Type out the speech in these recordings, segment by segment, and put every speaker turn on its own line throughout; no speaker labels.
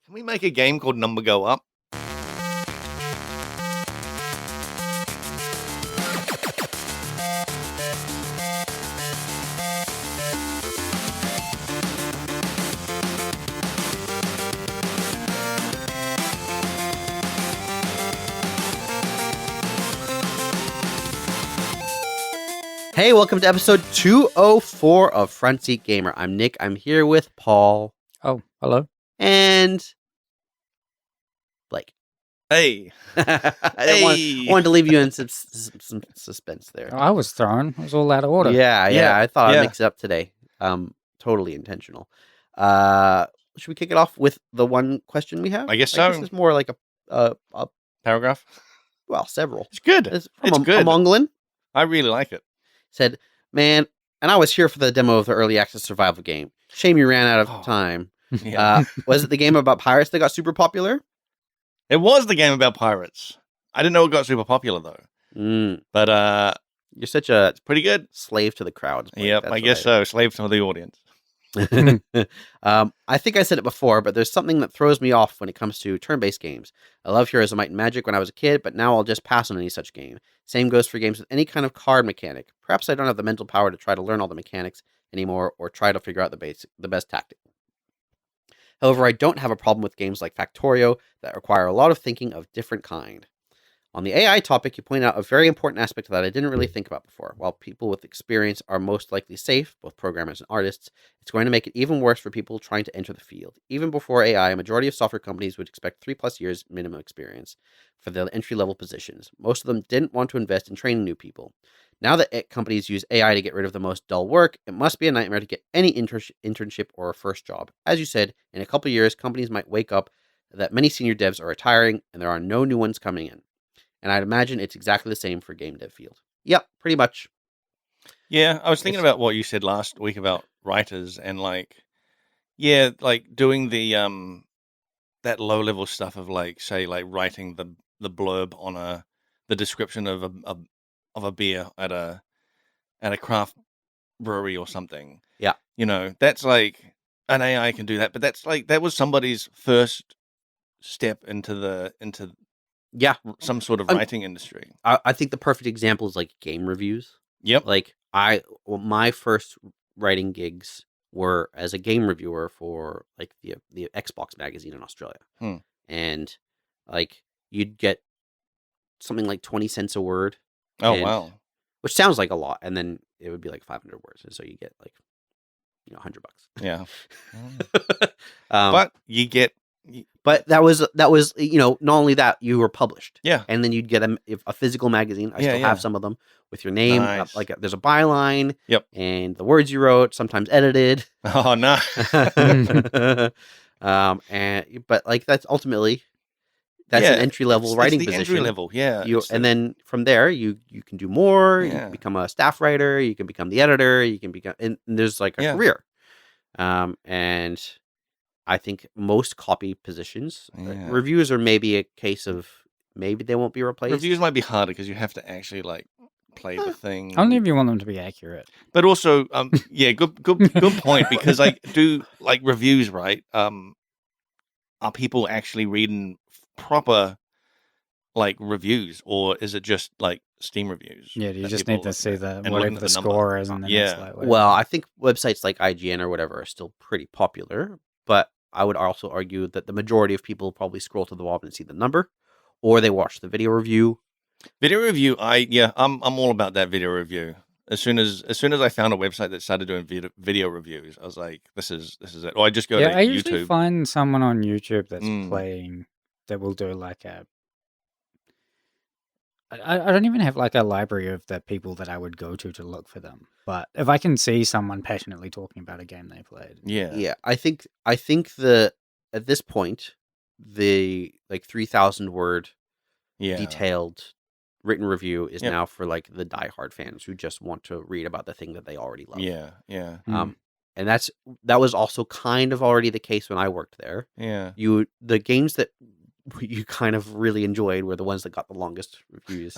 Can we make a game called Number Go Up?
Hey, welcome to episode 204 of Front Seat Gamer. I'm Nick. I'm here with Paul.
Oh, hello.
And Blake.
Hey.
I wanted to leave you in some suspense there.
I was thrown. It was all out of order.
Yeah. I thought
Yeah.
I'd mix it up today. Totally intentional. Should we kick it off with the one question we have?
I guess so.
This is more like a
Paragraph?
well, several.
It's good.
It's
It's good.
A Mongolin
I really like it.
said, man, and I was here for the demo of the early access survival game. Shame you ran out of time.
Yeah.
Was it the game about pirates that got super popular?
It was the game about pirates. I didn't know it got super popular, though. But
You're such a
it's pretty good.
slave to the crowd. Blake.
Yep,
That's
I guess so. Slave to the audience.
I think I said it before, but there's something that throws me off when it comes to turn-based games. I love Heroes of Might and Magic when I was a kid, but now I'll just pass on any such game. Same goes for games with any kind of card mechanic. Perhaps I don't have the mental power to try to learn all the mechanics anymore or try to figure out the best tactic. However, I don't have a problem with games like Factorio that require a lot of thinking of different kind. On the AI topic, you point out a very important aspect that I didn't really think about before. While people with experience are most likely safe, both programmers and artists, it's going to make it even worse for people trying to enter the field. Even before AI, a majority of software companies would expect 3+ years minimum experience for the entry-level positions. Most of them didn't want to invest in training new people. Now that companies use AI to get rid of the most dull work, it must be a nightmare to get any internship or a first job. As you said, in a couple of years, companies might wake up that many senior devs are retiring and there are no new ones coming in. And I'd imagine it's exactly the same for game dev field. Yep, pretty much.
Yeah, I was thinking about what you said last week about writers and doing the that low level stuff of writing the blurb on the description of a beer at a craft brewery or something.
Yeah.
That's like an AI can do that, but that was somebody's first step into
Yeah,
some sort of writing industry.
I think the perfect example is like game reviews.
Yep.
Like my first writing gigs were as a game reviewer for like the Xbox magazine in Australia. And like you'd get something like 20 cents a word.
Oh, wow.
Which sounds like a lot, and then it would be like 500 words, and so you get like $100.
Yeah.
But
But you get
that was not only that, you were published.
Yeah.
And then you'd get a physical magazine. I
Yeah,
still
yeah.
have some of them with your name.
Nice.
There's a byline.
Yep.
And the words you wrote, sometimes edited.
Oh no.
But like that's ultimately an entry level writing
it's the
position.
entry level, yeah.
And then from there you can do more. You
Yeah.
can become a staff writer. You can become the editor. You can become, and there's like a
Yeah.
career. And I think most copy positions,
Yeah.
reviews are maybe a case of maybe they won't be replaced.
Reviews might be harder because you have to actually play the thing.
Only if you want them to be accurate.
But also, good point, because do reviews, right? Are people actually reading proper reviews, or is it just Steam reviews?
Yeah, you
that
just
people
need to see
look at
the
and
whatever
looking at
the
number?
score is, and then
Yeah.
it's like,
Well, I think websites like IGN or whatever are still pretty popular, but I would also argue that the majority of people probably scroll to the bottom and see the number, or they watch the video review.
Video review, I'm all about that video review. As soon as I found a website that started doing video reviews, I was like, this is it. Or I just go to
I usually
YouTube.
find someone on YouTube that's
Mm.
playing that will do like a. I don't even have like a library of the people that I would go to look for them. But if I can see someone passionately talking about a game they played,
Yeah.
I think at this point the 3,000 word
Yeah.
detailed written review is
Yep.
now for like the diehard fans who just want to read about the thing that they already love.
Yeah. Yeah.
And that was also kind of already the case when I worked there.
Yeah.
The games that you kind of really enjoyed were the ones that got the longest reviews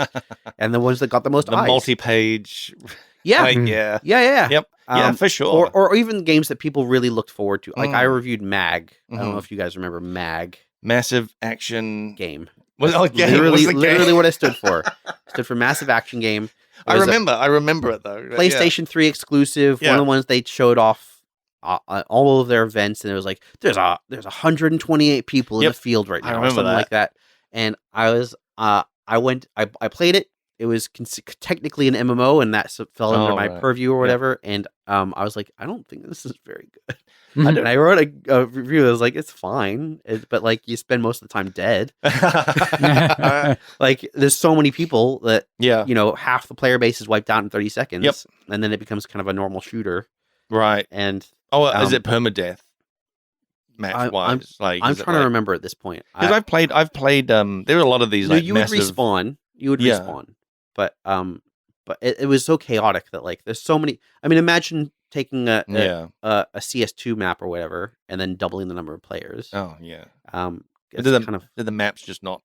and the ones that got the most
The
eyes.
multi-page
Yeah.
Like, yeah.
Yeah.
Yep. Yeah, for sure.
Or even games that people really looked forward to. Like I
Mm.
reviewed Mag. I don't know
Mhm.
if you guys remember Mag
Massive action.
game.
Was,
That's
game.
literally,
Was the game.
literally what it stood for. It stood for massive action game. It
I
was a
remember it though. But
PlayStation 3 exclusive.
Yeah.
One of the ones they showed off all of their events, and it was like there's 128 people in
Yep.
the field right
I
now, or
remember
something
that.
like that. And I was I played it. It was technically an MMO, and that fell under my
right.
purview or
Yeah.
whatever. And I was like, I don't think this is very good.
I
And
don't.
I wrote a review. I was like, it's fine, but like you spend most of the time dead. Like there's so many people that
Yeah.
you know half the player base is wiped out in 30 seconds.
Yep.
And then it becomes kind of a normal shooter.
Right.
And
Oh, is it permadeath? Match wise, like
I'm
is it
trying to
like-
remember at this point.
Because I've played. There are a lot of these
No,
like
you
massive.
would respawn. You would
Yeah.
respawn. But it was so chaotic that like there's so many. I mean, imagine taking a CS2 map or whatever, and then doubling the number of players.
Oh yeah.
It's
Did
kind of
the maps just not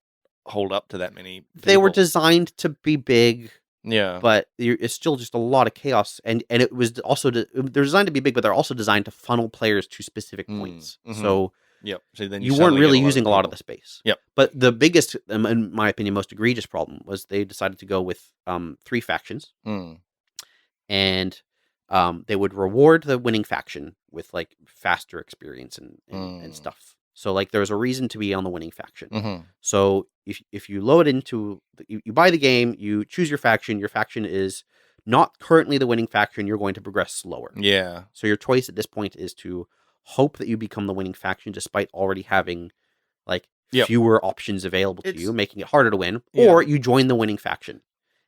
hold up to that many?
they were
people?
designed to be big,
Yeah.
but it's still just a lot of chaos. And it was also they're designed to be big, but they're also designed to funnel players to specific points.
mhm.
So
Yep. So then
you weren't
suddenly get
really using a lot of
people.
the space.
Yep.
But the biggest, in my opinion, most egregious problem was they decided to go with 3 factions,
Mm.
and they would reward the winning faction with like faster experience and stuff. So like there was a reason to be on the winning faction.
Mhm.
So if you load into you buy the game, you choose your faction is not currently the winning faction, you're going to progress slower.
Yeah.
So your choice at this point is to hope that you become the winning faction despite already having like
Yep.
fewer options available to you, making it harder to win,
Yeah.
or you join the winning faction,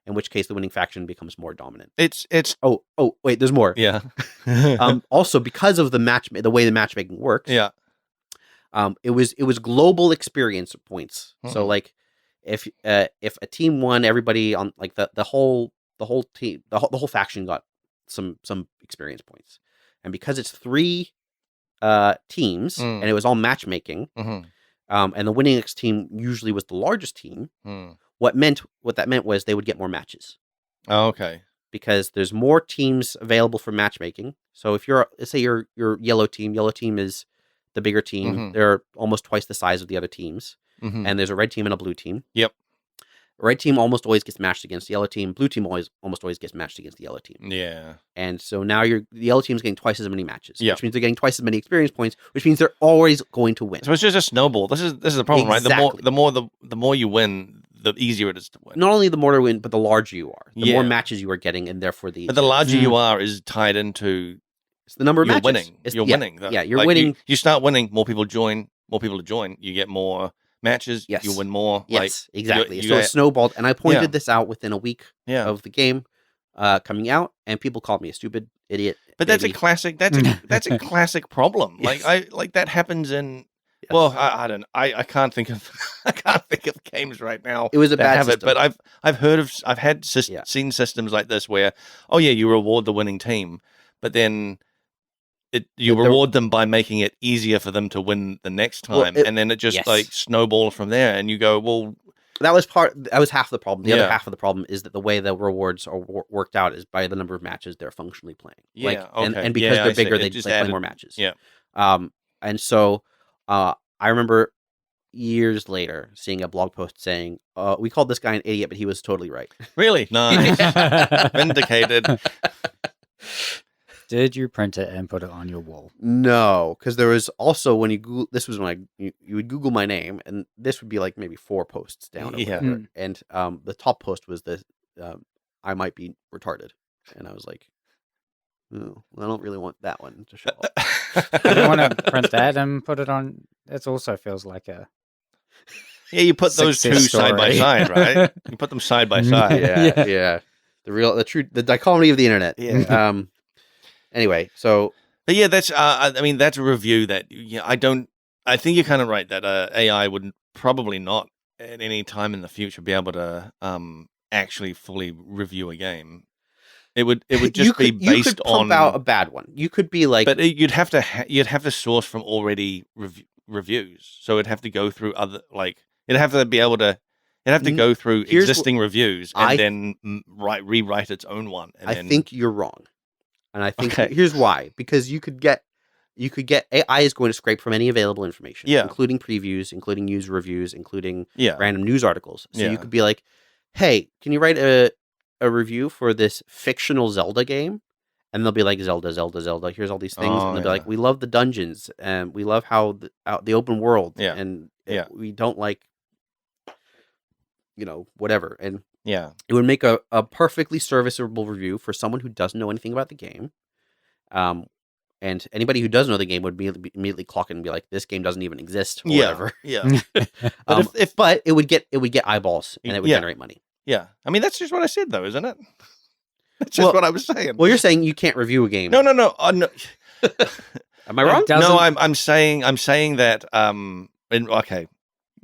in which case the winning faction becomes more dominant.
It's
Oh, wait, there's more.
yeah.
Also because of the way the matchmaking works,
Yeah.
it was global experience points. So
Mhm.
like if a team won, everybody on like the whole team, the whole faction got some experience points. And because it's 3 teams and it was all matchmaking,
Mhm.
and the winning team usually was the largest team,
Mm.
what that meant was they would get more matches
Oh, okay.
because there's more teams available for matchmaking. So if let's say you're yellow team is the bigger team.
Mhm.
They're almost twice the size of the other teams.
Mhm.
And there's a red team and a blue team.
Yep.
Red team almost always gets matched against the yellow team. Blue team almost always gets matched against the yellow team.
Yeah.
And so now the yellow team's getting twice as many matches,
Yep.
which means they're getting twice as many experience points, which means they're always going to win.
So it's just a snowball. This is the problem, right?
Exactly.
The more you win, the easier it is to win.
Not only the more to win, but the larger you are, the more
Yeah.
matches you are getting, and therefore the
But the larger you are is tied into
it's the number of
you're
matches.
winning.
It's-
You're
yeah,
winning. Though.
Yeah, you're
Like,
winning.
You start winning. More people join. More people to join. You get more matches.
Yes.
You win more.
Yes, exactly.
you
So
get-
it snowballed, and I pointed
Yeah.
this out within a week
Yeah.
of the game coming out, and people called me a stupid idiot.
But that's a
baby.
classic. That's a classic problem.
Yes.
Like that happens in.
Yes.
Well, I don't. I can't think of. I can't think of games right now.
It was a
that
bad
have
system.
it, but I've heard of. I've had
Yeah.
seen systems like this where, oh yeah, you reward the winning team, but then you
The-
reward them by making it easier for them to win the next time,
Well,
and then it just
yes.
like snowballs from there, and you go, well,
That was half the problem. The other
Yeah.
half of the problem is that the way the rewards are worked out is by the number of matches they're functionally playing.
Yeah,
and
okay.
because
Yeah, I
they're
see.
bigger,
It
they
just
play
added-
more matches.
yeah.
And so I remember years later seeing a blog post saying, "We called this guy an idiot, but he was totally right."
really nice, vindicated.
Did you print it and put it on your wall?
No, because there was also when you Google, this was when you would Google my name, and this would be like maybe 4 posts down. Or
Yeah.
whatever. And the top post was this: I might be retarded, and I was like, "Oh, I don't really want that one to show up."
You want to print that and put it on? That also feels like a
Yeah, you put those two
Success
side by
story.
side, right? You put them side by side.
yeah, yeah. The dichotomy of the internet.
Yeah.
Anyway, so
But yeah, that's I mean that's a review that I think you're kind of right that AI would probably not at any time in the future be able to actually fully review a game. It would just be
you
based
could pump
on
out a bad one. You could be like,
but you'd have to source from already reviews. So it'd have to go through other it'd have to be able to It'd have to go through
Here's
existing reviews and then rewrite its own one. And
I
then...
think you're wrong, and I think here's why. Because you could get AI is going to scrape from any available information, including previews, including user reviews, including random news articles. So you could be like, "Hey, can you write a review for this fictional Zelda game?" And they'll be like, Zelda. Here's all these things, and they'll be like, "We love the dungeons, and we love how the open world, and we don't like, whatever." And it would make a perfectly serviceable review for someone who doesn't know anything about the game. And anybody who does know the game would immediately clock in and be like, "This game doesn't even exist," or whatever.
Yeah.
But it would get eyeballs, and it would generate money.
Yeah, I mean that's just what I said, though, isn't it? That's just what I was saying.
Well, you're saying you can't review a game.
No. No.
Am I wrong?
No, I'm saying that. Okay,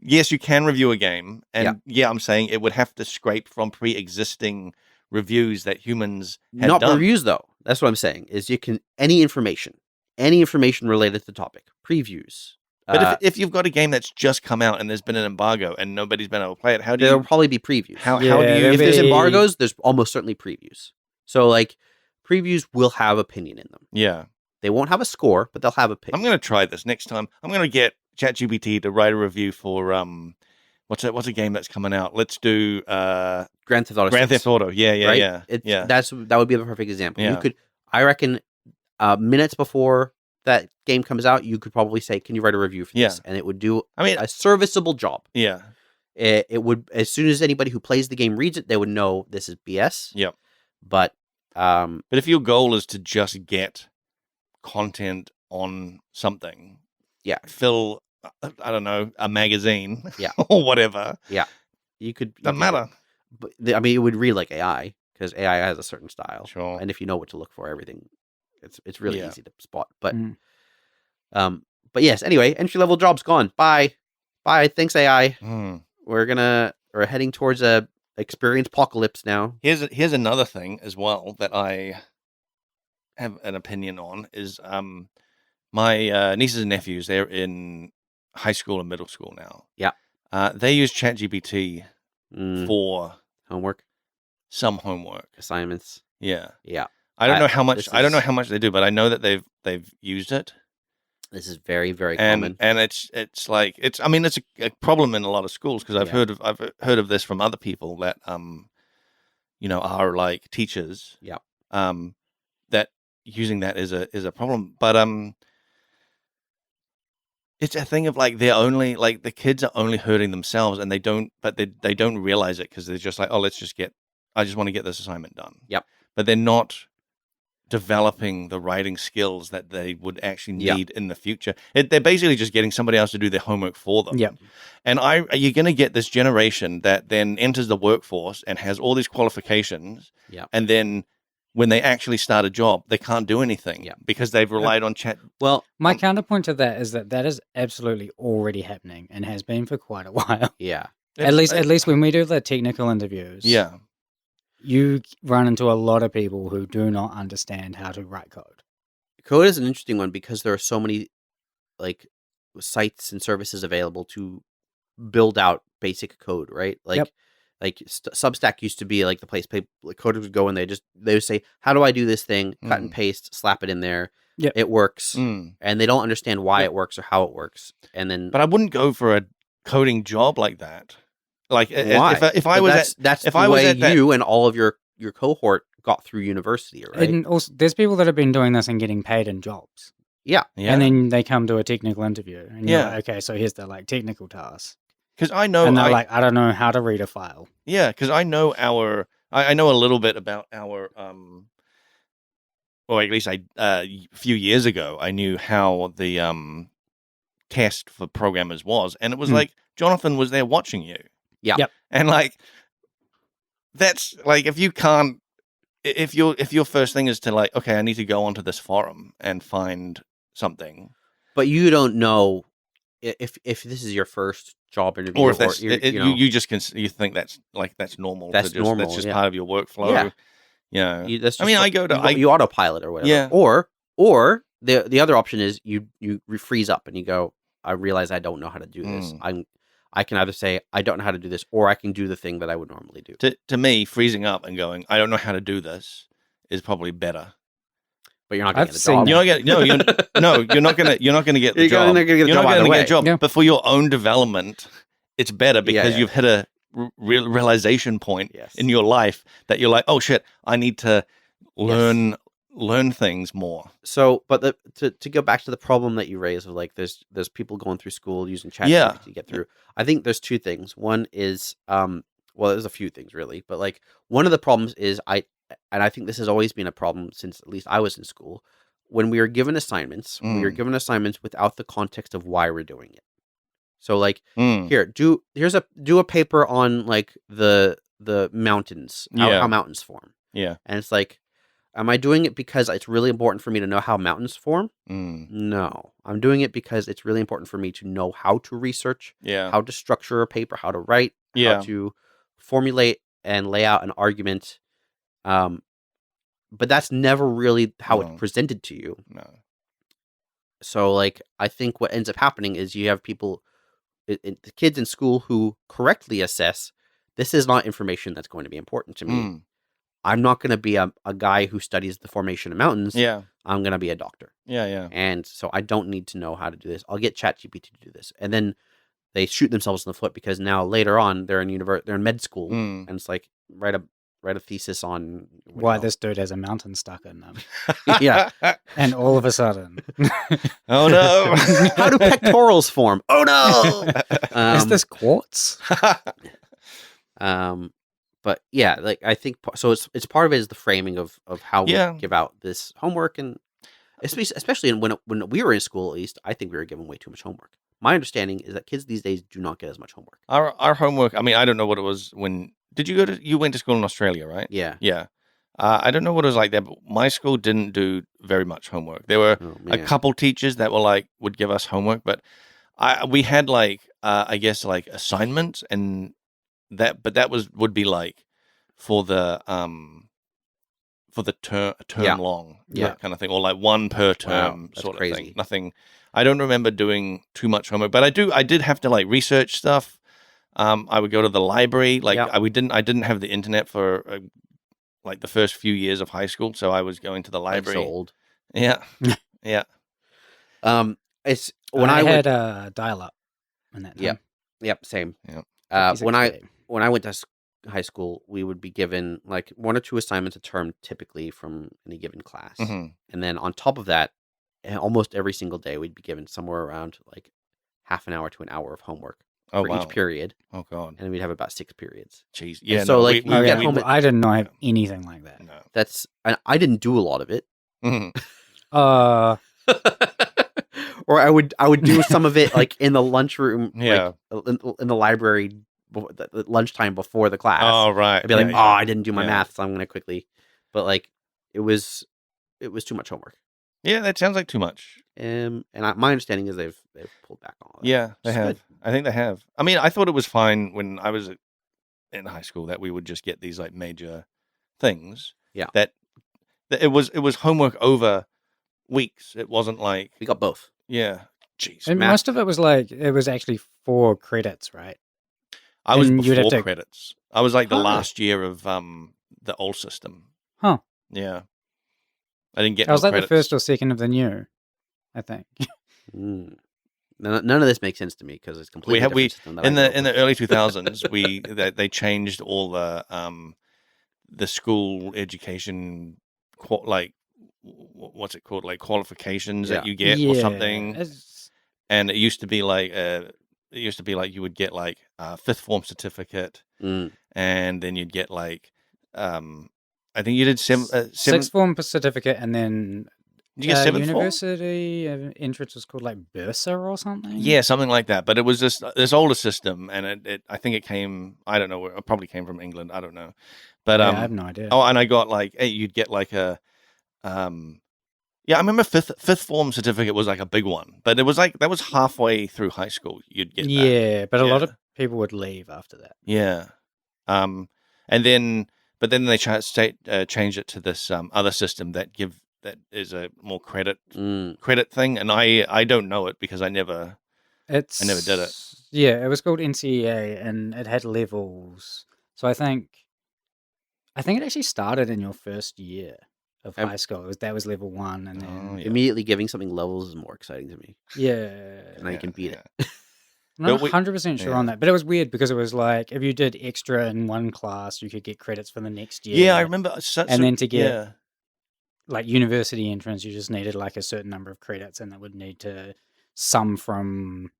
yes, you can review a game, and I'm saying it would have to scrape from pre-existing reviews that humans had
Not
done.
Reviews, though. That's what I'm saying. Is you can any information related to the topic, previews.
But if you've got a game that's just come out and there's been an embargo and nobody's been able to play it, how do
there'll probably be previews.
How do you?
If there's embargoes, there's almost certainly previews. So like previews will have opinion in them.
Yeah,
they won't have a score, but they'll have opinion.
I'm going to try this next time. I'm going to get ChatGPT to write a review for what's a game that's coming out? Let's do
Grand Theft Auto.
Grand Theft Auto. Yeah.
Right?
Yeah.
That would be the perfect example.
Yeah.
You could, I reckon, minutes before that game comes out, you could probably say, "Can you write a review for this?" And it would do, a serviceable job.
Yeah.
It would, as soon as anybody who plays the game reads it, they would know this is BS.
Yep.
But
if your goal is to just get content on something, fill, I don't know, a magazine, or whatever,
you could.
Doesn't matter.
But it would read like AI because AI has a certain style.
Sure.
And if you know what to look for, everything, it's really easy to spot. But but yes. Anyway, entry level jobs gone. Bye. Thanks AI. We're heading towards a experience apocalypse now.
Here's another thing as well that I have an opinion on is my nieces and nephews, they're in high school and middle school now.
Yeah.
They use ChatGPT for
homework,
some homework
assignments.
Yeah.
I
don't know how much they do, but I know that they've used it.
This is very, very common,
and it's a problem in a lot of schools because I've heard of this from other people that are like teachers.
Yeah.
That using that is a problem, but it's a thing of like they're only like the kids are only hurting themselves and they don't realize it because they're just like, oh, I just want to get this assignment done.
Yep.
But they're not developing the writing skills that they would actually need in the future. They're basically just getting somebody else to do their homework for them.
Yep.
And you're going to get this generation that then enters the workforce and has all these qualifications.
Yep.
And then when they actually start a job, they can't do anything because they've relied on chat.
Well, my counterpoint to that is that is absolutely already happening and has been for quite a while.
Yeah.
At least when we do the technical interviews.
Yeah.
You run into a lot of people who do not understand how to write code.
Code is an interesting one because there are so many like sites and services available to build out basic code, right? Like Substack used to be like the place coders would go and they would say, "How do I do this thing?" Cut and paste, slap it in there.
Yep.
It works, and they don't understand why it works or how it works. And then,
but I wouldn't go for a coding job like that. Like
why?
if I was
that's the way you and all of your cohort got through university, right?
And also, there's people that have been doing this and getting paid in jobs.
Yeah.
And then they come to a technical interview, and you're like, okay, so here's the technical task.
Because I know,
and they're like, I don't know how to read a file.
Yeah, because I know I know a little bit about our, or at least a few years ago, I knew how the test for programmers was, and it was like Jonathan was there watching you.
Yeah,
yep.
And like that's like if your first thing is to like, okay, I need to go onto this forum and find something,
but you don't know if this is your first job interview,
or if that's you think that's normal.
That's normal.
That's just part of your workflow. Yeah. I go to
you autopilot or whatever.
Yeah.
Or the other option is you freeze up and you go, I realize I don't know how to do this. I can either say I don't know how to do this, or I can do the thing that I would normally do.
To me, freezing up and going, I don't know how to do this, is probably better.
But you're not going to
I've
get a
seen
job.
that.
You're not gonna get the
You're
job.
gonna get a
You're
job
not
either
gonna
way.
get a job.
Yeah.
But for your own development, it's better because
yeah.
you've hit a realization point
Yes.
in your life that you're like, oh shit, I need to learn things more.
So, but to go back to the problem that you raised of like there's people going through school using ChatGPT
Yeah.
to get through. I think there's two things. One is well, there's a few things really, but like one of the problems is I think this has always been a problem since at least I was in school. When we are given assignments, we are given assignments without the context of why we're doing it. So like here, do a paper on like the mountains, how mountains form.
Yeah.
And it's like, am I doing it because it's really important for me to know how mountains form?
Mm.
No. I'm doing it because it's really important for me to know how to research,
Yeah.
how to structure a paper, how to write,
Yeah.
how to formulate and lay out an argument. But that's never really how it's presented to you.
No.
So like, I think what ends up happening is you have people, the kids in school who correctly assess, this is not information that's going to be important to me. I'm not going to be a guy who studies the formation of mountains.
Yeah.
I'm going to be a doctor.
Yeah, yeah.
And so I don't need to know how to do this. I'll get ChatGPT to do this. And then they shoot themselves in the foot because now later on they're in med school and it's like write a thesis on
why this dude has a mountain stuck in them.
Yeah.
And all of a sudden,
oh no.
How do pectorals form? Oh no.
Is this quartz?
But yeah, like I think so. It's part of it is the framing of how we
Yeah.
give out this homework, and especially when we were in school, at least I think we were given way too much homework. My understanding is that kids these days do not get as much homework.
Our homework, I mean, I don't know what it was when you went to school in Australia, right?
Yeah.
Yeah. I don't know what it was like there, but my school didn't do very much homework. There were a couple teachers that would give us homework, but we had like I guess like assignments and that, but that would be like for the term long, that kind of thing, or like one per term sort of thing. Nothing. I don't remember doing too much homework, but I did have to like research stuff. I would go to the library. Like I didn't have the internet for like the first few years of high school, so I was going to the library.
Like so old.
Yeah, yeah.
It's when I
had dial-up in that time.
Yep, same.
Yep.
When I went to high school, we would be given like one or two assignments a term, typically from any given class, and then on top of that, almost every single day, we'd be given somewhere around like half an hour to an hour of homework for each period.
Oh god!
And we'd have about 6 periods.
Jeez, yeah.
And so we get home.
I did not have anything like that.
No.
I didn't do a lot of it.
Or
I would do some of it like in the lunchroom,
yeah,
like, in the library, the lunchtime before the class.
Oh right.
I'd be like, I didn't do my math, so I'm gonna quickly. But like, it was too much homework.
Yeah, that sounds like too much.
And my understanding is they've pulled back on all that.
Yeah, they have. Good. I think they have. I mean, I thought it was fine when I was in high school that we would just get these like major things.
Yeah.
That it was homework over weeks. It wasn't like
we got both.
Yeah. Jeez.
And most of it was like it was actually 4 credits, right?
I was before credits. I was like the last year of the old system.
Huh.
Yeah. I didn't get.
I was like
credits.
the first or second of the new, I think.
None of this makes sense to me because it's completely different system
in the early 2000s. They changed all the school education like what's it called, like qualifications that you get or something. And it used to be like you would get like a 5th form certificate, and then you'd get like I think you did
6th
form certificate, and then
you get 7th
university entrance was called like Bursa or something.
Yeah, something like that. But it was this older system, and it I think it came. I don't know. It probably came from England. I don't know. But
I have no idea.
Oh, and I got like you'd get like a yeah, I remember 5th form certificate was like a big one, but it was like that was halfway through high school. You'd get that.
But a lot of people would leave after that.
Yeah, and then they changed it to this other system that is a more credit thing, and I don't know it because I never.
It's
I never did it.
Yeah, it was called NCEA, and it had levels. So I think it actually started in your first year of
I'm-
high school. That was level 1, and
Oh,
then
yeah.
Immediately giving something levels is more exciting to me.
yeah,
Now you can beat
yeah.
it.
I'm not
But we-
100% sure on
yeah.
that, but it was weird because it was like if you did extra in one class, you could get credits for the next year.
Yeah, I remember.
And then to get
yeah.
like university entrance, you just needed like a certain number of credits, and that would need to sum from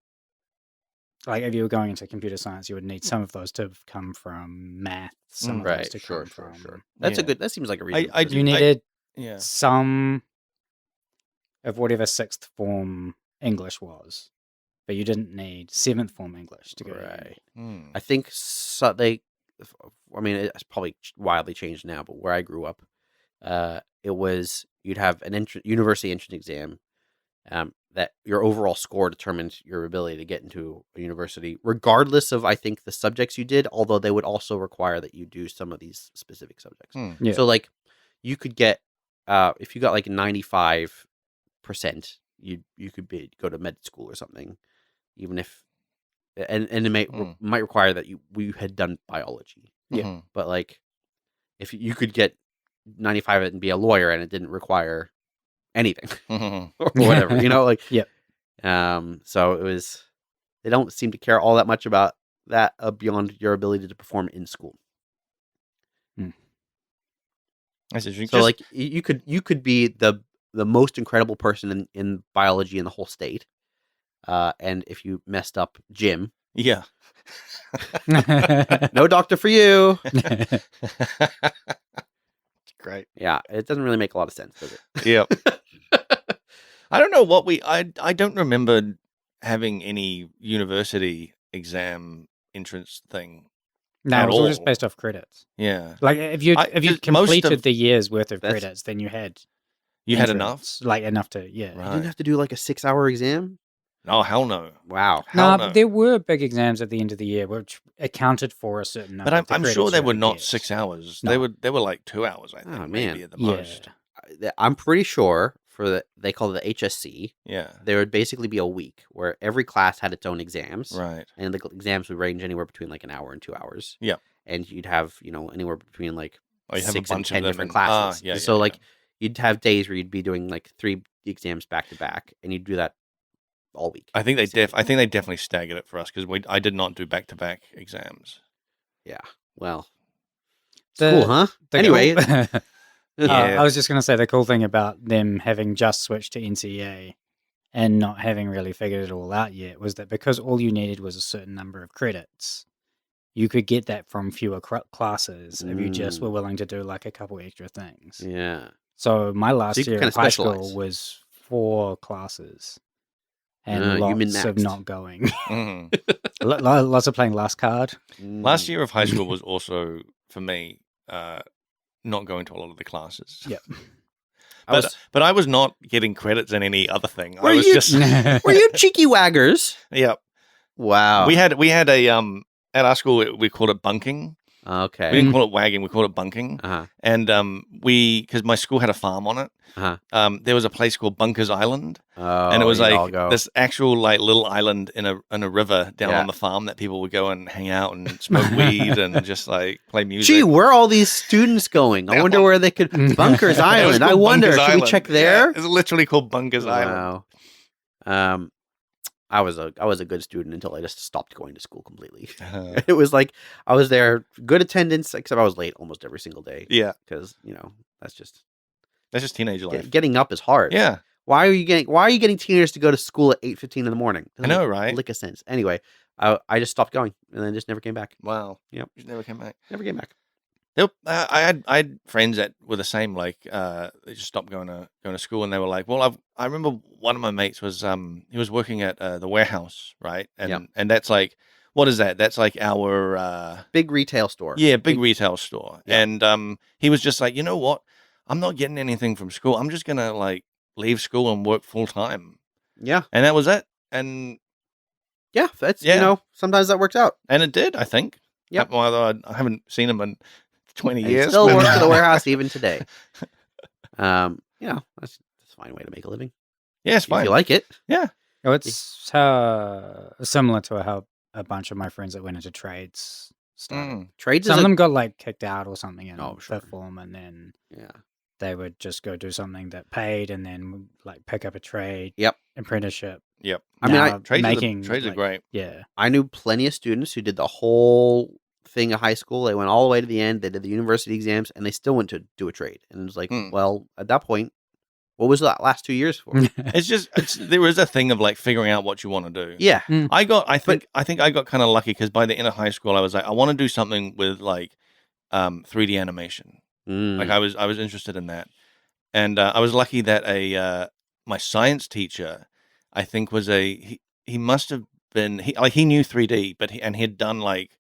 like if you were going into computer science, you would need some of those to have come from math, some of those
Right,
to
sure,
come
sure,
from.
sure. That's a
Yeah.
good. That seems like a reasonable.
I
system.
You needed
Yeah.
some of whatever sixth form English was, but you didn't need seventh form English to go.
Right.
Hmm.
I think I mean, it's probably wildly changed now, but where I grew up, it was you'd have an university entrance exam. That your overall score determined your ability to get into a university, regardless of I think the subjects you did. Although they would also require that you do some of these specific subjects.
Hmm.
Yeah.
So like, you could get if you got like 95%, you could go to med school or something, even if and it might require that you had done biology.
Yeah.
Mhm.
But like, if you could get 95 and be a lawyer, and it didn't require anything
Mhm.
or whatever, like,
Yep.
So it was, they don't seem to care all that much about that beyond your ability to perform in school.
That's interesting.
So like, you could be the most incredible person in biology in the whole state, and if you messed up gym,
yeah.
no doctor for you.
It's great.
Yeah, it doesn't really make a lot of sense, does it?
Yeah. I don't know what I don't remember having any university exam entrance thing.
No,
At
it was all just
all.
based off credits.
Yeah.
Like if you
Just most
completed
of-
the year's worth of
That's-
credits, then you had
You had enough?
entrance, like enough to
You
Right.
didn't have to do like a 6-hour exam.
Oh, hell no.
Wow.
Hell
No,
no.
but there were big exams at the end of the year which accounted for a certain number.
But
of the
I'm sure
credits
they
you
were
would
not
get.
6 hours.
No.
They were like 2 hours, I think,
Oh,
maybe
man.
at the
Yeah.
most.
I'm pretty sure they call it the HSC.
Yeah.
There would basically be a week where every class had its own exams,
Right.
and the exams would range anywhere between like an hour and 2 hours.
Yeah.
And you'd have anywhere between like
Oh, you have
6
a
and
bunch
10
of them
different
and-
classes.
yeah,
So
yeah,
like, you'd have days where you'd be doing like 3 exams back to back, and you'd do that all week.
I think they
basically.
definitely staggered it for us because I did not do back-to-back exams.
Yeah. Well, it's
The-
cool, huh?
The
Anyway,
cool-
Yeah.
I was just going to say the cool thing about them having just switched to NCA and not having really figured it all out yet was that because all you needed was a certain number of credits, you could get that from fewer classes if you just were willing to do like a couple extra things.
yeah.
So my last
you could
year
kinda
of high
specialize.
school was 4 classes and
you
lots of
min-maxed.
not going.
Mhm.
Lots of playing last card.
Last year of high school was also, for me, not going to a lot of the classes.
Yep.
But I was not getting credits in any other thing.
Were
I was
you-
just
Were you cheeky waggers?
yeah.
Wow.
We had a at our school we called it bunking. We
Okay.
didn't call it wagging. We called it bunking.
Uh-huh.
And because my school had a farm on it,
Uh-huh.
there was a place called Bunkers Island,
Oh,
and it was
you'd all
like
go.
this actual like little island in a river down
Yeah.
on the farm that people would go and hang out and smoke weed and just like play music.
Gee, where are all these students going? I wonder where they could. Bunkers
It was
Island. I
called
wonder.
Bunkers
Should we
Island.
check
Yeah,
there?
it's literally called Bunkers Island.
Wow. I was a good student until I just stopped going to school completely.
Uh,
It was like I was there, good attendance, except I was late almost every single day
yeah,
because that's just
that's just teenage life.
getting up is hard.
Yeah,
Why are you getting teenagers to go to school at 8:15 in the morning?
I know, right?
Lick a sense. Anyway, I just stopped going and then just never came back.
Wow.
Yep.
Just never came back.
Never came back.
Nope. I had friends that were the same. Like, they just stopped going to school, and they were like, "Well, I remember one of my mates was he was working at the warehouse, right? And
Yep.
and that's like, what is that? That's like our
Big retail store.
big retail store.
Yeah.
And he was just like, you know what? I'm not getting anything from school. I'm just gonna like leave school and work full time.
Yeah.
And that was it. And
Yeah. That's
Yeah.
sometimes that works out.
it did, I think.
Yep.
Although I haven't seen him in 20
And he
years.
still
but-
works at the warehouse even today. That's a fine way to make a living
Yeah, it's
if
fine.
you like it.
Yeah.
Oh, it's how similar to how a bunch of my friends that went into trades started.
Mm.
Trades
Some
is
of
a
them got like kicked out or something in
Oh, sure.
fifth form, and then
yeah.
they would just go do something that paid, and then like pick up a trade,
Yep.
apprenticeship.
Yep.
I mean,
Now
Trades
making
are
like,
great.
yeah,
I knew plenty of students who did the whole thing of high school. They went all the way to the end. They did the university exams, and they still went to do a trade. And it was like,
Hmm.
well, at that point, what was that last 2 years for?
There is a thing of like figuring out what you want to do.
Yeah.
I think I got kind of lucky because by the end of high school, I was like, I want to do something with like 3D animation. Like I was interested in that, and I was lucky that my science teacher, I think, was he must have been he knew 3D, but he had done like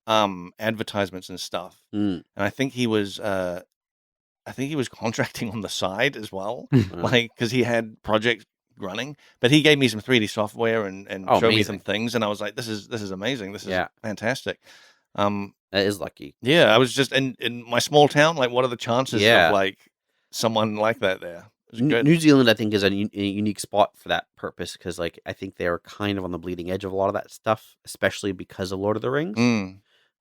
advertisements and stuff, and I think he was contracting on the side as well, like because he had projects running. But he gave me some 3D software and
Oh,
showed me
amazing.
some things, and I was like, this is amazing. This is
Yeah.
fantastic.
That is lucky.
Yeah, I was just in my small town. Like, what are the chances
Yeah.
of like someone like that there? It was good.
New Zealand, I think, is a unique spot for that purpose because, like, I think they're kind of on the bleeding edge of a lot of that stuff, especially because of Lord of the Rings,
Mm.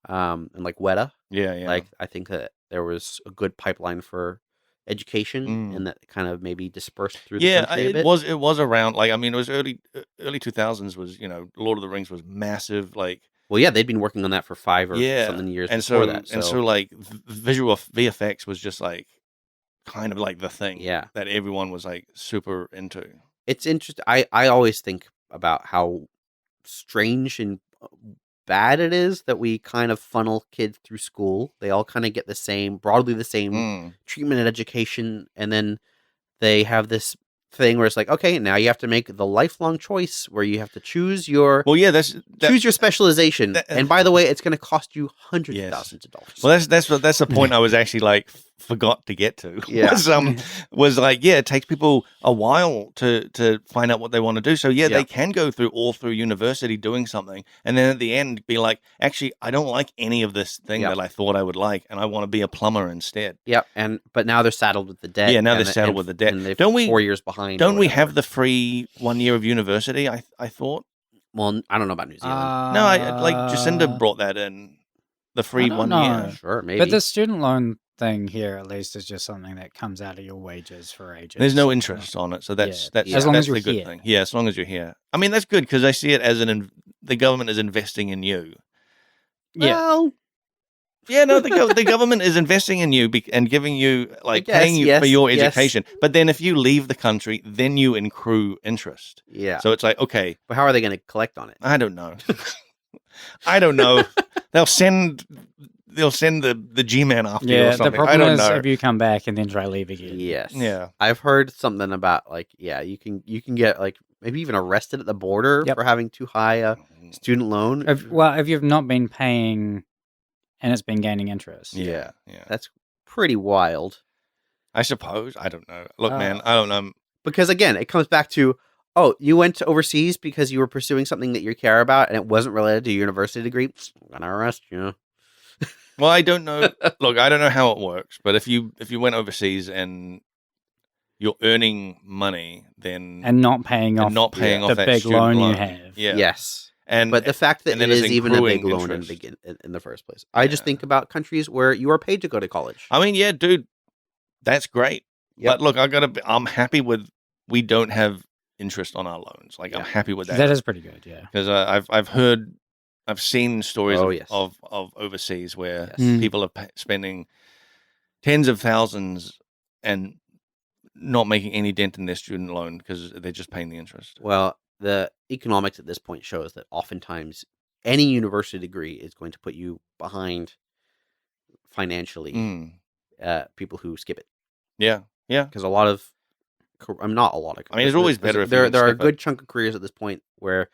and like Weta.
Yeah, yeah.
Like, I think that there was a good pipeline for education, and that kind of maybe dispersed through the country a bit.
It was around. Like, I mean, it was early 2000s. Was Lord of the Rings was massive. Like,
Well, yeah, they'd been working on that for 5 or something years
and
before
so
that.
and so like visual VFX was just like kind of like the thing.
Yeah.
that everyone was like super into.
It's interesting. I always think about how strange and bad it is that we kind of funnel kids through school. They all kind of get broadly the same treatment and education, and then they have this thing where it's like, okay, now you have to make the lifelong choice where you have to choose your choose your specialization. And by the way, it's going to cost you hundreds of thousands of dollars.
Well, that's the point I was actually like forgot to get to.
Yeah.
was like, it takes people a while to find out what they want to do. So they can go through university doing something, and then at the end be like, actually, I don't like any of this thing that I thought I would like, and I want to be a plumber instead.
Yep. But now they're saddled with the debt.
Yeah, now they're saddled with the debt.
And they're
Don't we
4 years behind?
Don't we have the free 1 year of university? I thought.
Well, I don't know about New Zealand.
No, like Jacinda brought that in. The free 1 year.
Sure, maybe.
But the student loan thing here, at least, is just something that comes out of your wages for ages.
There's no interest on it, so that's
as long as you're
the good
here.
thing. Yeah, as long as you're here. I mean, that's good because I see it as the government is investing in you.
Well,
yeah, no, the government is investing in you and giving you paying you for your education. But then if you leave the country, then you accrue interest.
Yeah.
So it's like, okay,
but how are they going to collect on it?
I don't know. I don't know. They'll send the G-man after you or something.
The problem
I don't
is
know.
if you come back and then try leave again.
Yes.
Yeah.
I've heard something about you can get like maybe even arrested at the border for having too high a student loan.
If you've not been paying and it's been gaining interest.
Yeah.
That's pretty wild.
I suppose. I don't know. Look, man, I don't know.
Because again, it comes back to, you went to overseas because you were pursuing something that you care about and it wasn't related to your university degree. I'm gonna arrest you.
Well, I don't know. Look, I don't know how it works, but if you went overseas and you're earning money, then
and not paying off
the
that
big
loan you have.
Yeah.
Yes.
But
the fact that it is even a big loan
interest.
in the first place. I just think about countries where you are paid to go to college.
I mean, yeah, dude, that's great.
Yep.
But look, I'm happy with we don't have interest on our loans. Like, I'm happy with that.
That is pretty good, yeah.
Because I've seen stories of overseas where people are spending tens of thousands and not making any dent in their student loan because they're just paying the interest.
Well, the economics at this point shows that oftentimes any university degree is going to put you behind financially people who skip it.
Yeah.
Because not a lot of.
I mean, it's always better if
there are a good chunk of careers at this point where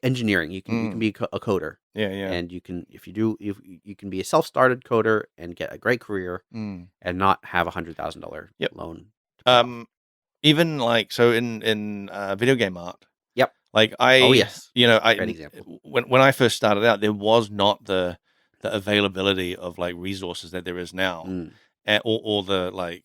engineering you can be a coder.
Yeah.
And you can you can be a self-started coder and get a great career and not have $100,000 loan.
Even like so in video game art.
Yep.
Like
great example.
When I first started out, there was not the availability of like resources that there is now, or the like.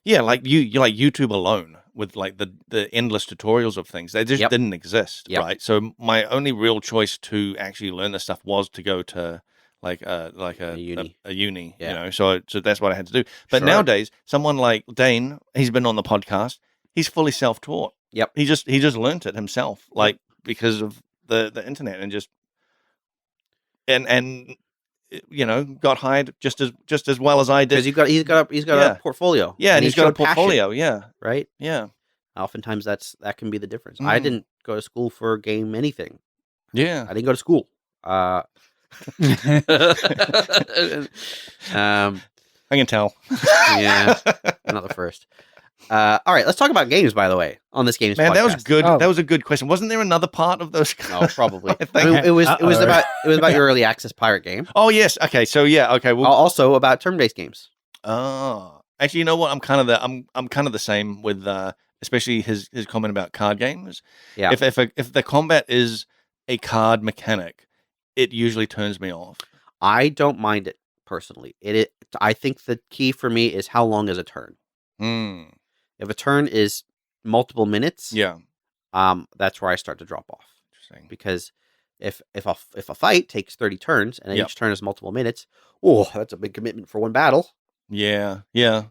Like YouTube alone. with like the endless tutorials of things. They just
Yep.
didn't exist,
Yep.
right? So my only real choice to actually learn this stuff was to go to like a
uni.
a uni,
Yeah.
you know. So that's what I had to do. But
Sure.
nowadays, someone like Dane, he's been on the podcast. He's fully self-taught.
Yep.
He just learnt it himself, like because of the internet, and just and you know, got hired just as well as I
Because
did.
he's got
Yeah.
a portfolio.
Yeah, and he's got a
showed passion,
portfolio. Yeah,
right?
yeah,
Oftentimes that can be the difference. I
Mm.
didn't go to school for game anything.
yeah.
I didn't go to school.
I can tell.
Yeah. Not the first. All right, let's talk about games. By the way, on this games
Man,
podcast.
that was good.
Oh.
That was a good question. Wasn't there another part of those?
Oh, probably.
I
I
think-
mean, it was
Uh-oh.
about your early access pirate game.
Oh yes. Okay. So yeah. Okay. Well.
Also about turn-based games.
Oh. Actually, you know what? I'm kind of the same with especially his comment about card games.
Yeah.
If the combat is a card mechanic, it usually turns me off.
I don't mind it personally. I think the key for me is how long is a turn.
Mm.
If a turn is multiple minutes,
Yeah.
that's where I start to drop off.
Interesting.
Because if a fight takes 30 turns and
Yep.
each turn is multiple minutes, oh, that's a big commitment for one battle.
Yeah. Yeah.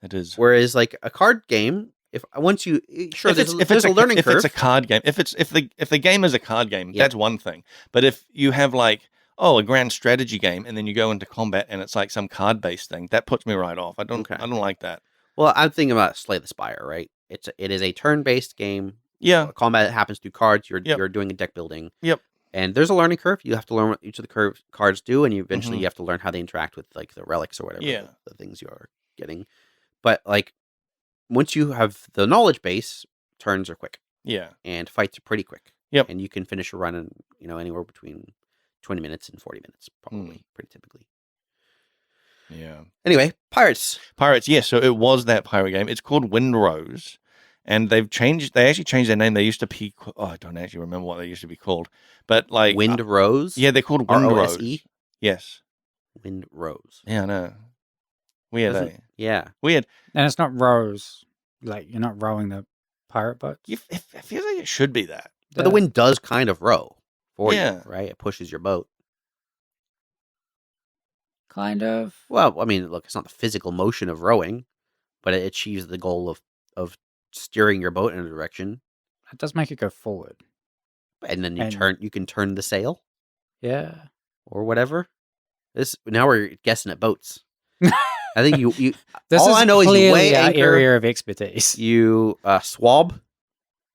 It is.
Whereas like a card game, once you sure
If
there's
it's
a learning
if
curve.
it's a card game, if the game is a card game,
Yeah.
that's one thing. But if you have like a grand strategy game and then you go into combat and it's like some card based thing, that puts me right off. I don't like that.
Well, I'm thinking about Slay the Spire, right? It is a turn-based game.
Yeah.
Combat happens through cards. You're
Yep.
doing a deck building.
Yep.
And there's a learning curve. You have to learn what each of the cards do, and eventually
Mhm.
you have to learn how they interact with like the relics or whatever
Yeah.
the things you are getting. But like once you have the knowledge base, turns are quick
Yeah.
and fights are pretty quick.
Yep.
And you can finish a run in anywhere between 20 minutes and 40 minutes, probably,
Hmm.
pretty typically.
Yeah.
Anyway, Pirates.
Pirates, yes. So it was that pirate game. It's called Windrose, and they actually changed their name. They used to be. I don't actually remember what they used to be called, but like
Windrose.
yeah, they're called Windrose.
ROSE.
Yes.
Windrose.
Yeah, I know. Weird.
Doesn't- Yeah.
Weird.
And it's not rows. Like, you're not rowing the pirate boats.
It feels like it should be that.
But the wind does kind of row for
Yeah.
you, right? It pushes your boat.
Kind of.
Well, I mean, look, it's not the physical motion of rowing, but it achieves the goal of steering your boat in a direction,
It does make it go forward.
and then
And-
you can turn the sail
Yeah.
or whatever. Now we're guessing at boats. I think you
This
All
is
I know is you
clearly
weigh
our
anchor-
area of expertise.
you swab,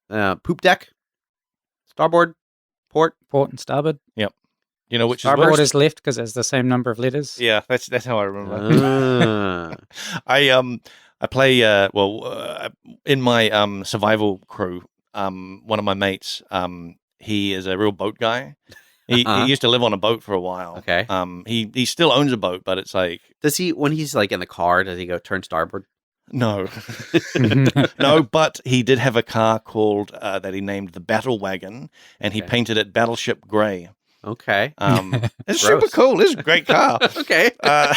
poop deck, starboard, port.
Port and starboard.
You know which is
Starboard
Port
worse?
is left because it's the same number of letters.
Yeah, that's how I remember.
Ah.
I play in my survival crew. One of my mates, he is a real boat guy. He used to live on a boat for a while.
Okay.
He still owns a boat, but it's like
Does he, when he's like in the car, does he go turn starboard?
no, no. But he did have a car called that he named the Battle Wagon, and he
Okay.
painted it Battleship Grey.
Okay.
It's super
Gross.
cool. It's a great car.
Okay.
Uh,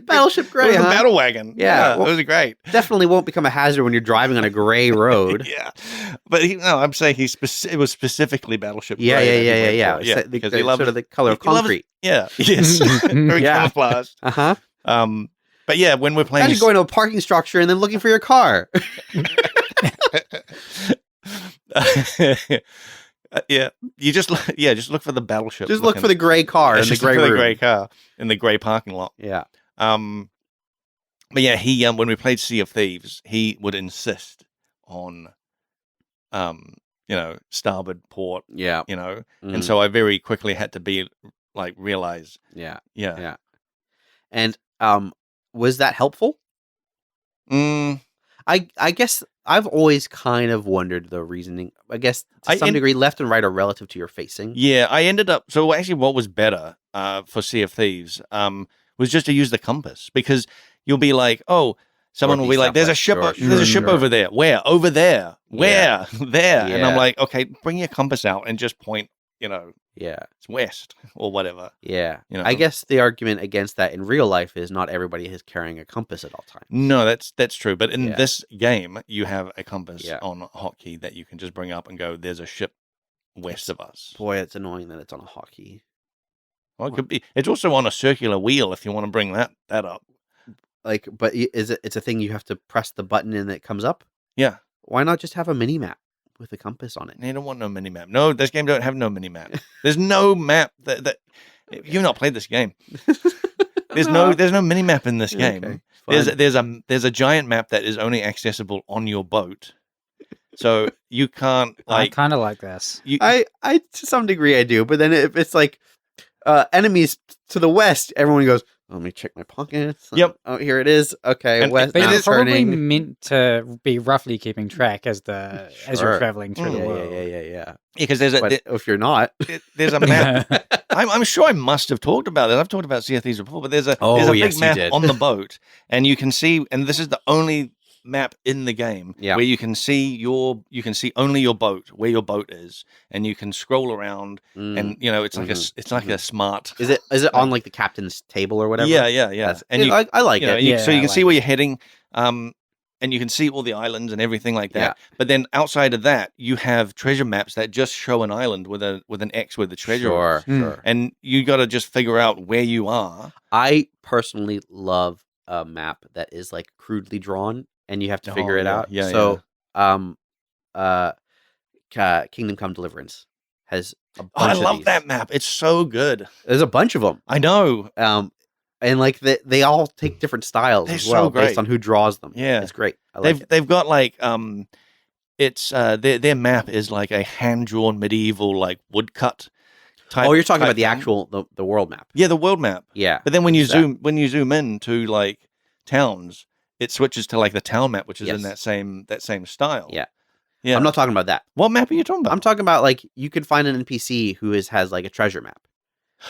Battleship
It
Grey,
was a
huh?
Battle Wagon.
Yeah, well-
it was great.
Definitely won't become a hazard when you're driving on a gray road.
Yeah, but I'm saying it was specifically Battleship.
Yeah,
Grey
yeah,
that he
yeah,
went
yeah,
for.
yeah.
Because he loves
sort of the color of
he loves-
concrete.
Yeah, yes, very
Yeah.
camouflaged.
Uh huh.
But yeah, when we're playing,
Imagine going to a parking structure and then looking for your car.
yeah, you just look for the battleship.
Just look for the gray car in the
just
gray
look for
room.
the gray car in the gray parking lot.
Yeah.
But yeah, he when we played Sea of Thieves, he would insist on, starboard port,
Yeah.
and so I very quickly had to realize,
Yeah.
yeah.
And was that helpful?
Mm,
I guess I've always kind of wondered the reasoning. I guess to some
in-
degree, left and right are relative to your facing.
yeah, I ended up. So actually, what was better for Sea of Thieves was just to use the compass, because you'll be like, oh, someone will be
Northeast,
like, "There's a ship,
southwest,
there's a ship
sure.
over there. Where? Over there. Where? There." And
Yeah.
I'm like, okay, bring your compass out and just point
Yeah.
it's west or whatever.
Yeah.
You know.
I guess the argument against that in real life is not everybody is carrying a compass at all times.
No, that's true. But in
Yeah.
this game, you have a compass
Yeah.
on a hotkey that you can just bring up and go, there's a ship west of us.
Boy, it's annoying that it's on a hotkey.
Well, it could be. It's also on a circular wheel if you want to bring that up.
Like, but it's a thing you have to press the button and it comes up?
Yeah.
Why not just have a mini map with a compass on it?
You don't want no mini map. No, this game don't have no mini map. There's no map that you've not played this game. There's no mini map in this game.
Okay,
there's a giant map that is only accessible on your boat. So you can't
I kind of like this.
I to some degree I do, but then if it's like enemies to the west, everyone goes, let me check my pockets.
Yep.
Oh, here it is. Okay,
And-
west.
But
now
it's probably
turning.
meant to be roughly keeping track as as
Sure.
you're traveling through the
Yeah,
world.
yeah.
because there's
But if you're not,
there's a map. I'm sure I must have talked about it. I've talked about Sea of Thieves before, but there's a
yes,
big
you
map
did.
on the boat, and you can see. And this is the only map in the game where you can see only your boat, where your boat is, and you can scroll around, and it's like a smart.
Is it on like the captain's table or whatever?
Yeah. And
I like it.
so you
Yeah,
can
I
see
like
where you're heading. And you can see all the islands and everything like that.
Yeah.
But then outside of that, you have treasure maps that just show an island with an X with the treasure. is.
Sure.
And you got to just figure out where you are.
I personally love a map that is like crudely drawn, and you have to figure it out.
Yeah,
so, Kingdom Come Deliverance has a bunch
I
of
love
these.
that map. It's so good.
There's a bunch of them.
I know.
And like they all take different styles
They're
as well
so great.
based on who draws them.
Yeah.
It's great. I like it.
They've got like it's their map is like a hand drawn medieval like woodcut type.
Oh, you're talking about the
thing.
actual the world map.
Yeah, the world map.
Yeah.
But then when you
What's that?
zoom in to like towns, it switches to like the town map, which is in
Yes.
that same style.
Yeah.
Yeah.
I'm not talking about that.
What map are you talking about?
I'm talking about like you could find an NPC who has like a treasure map,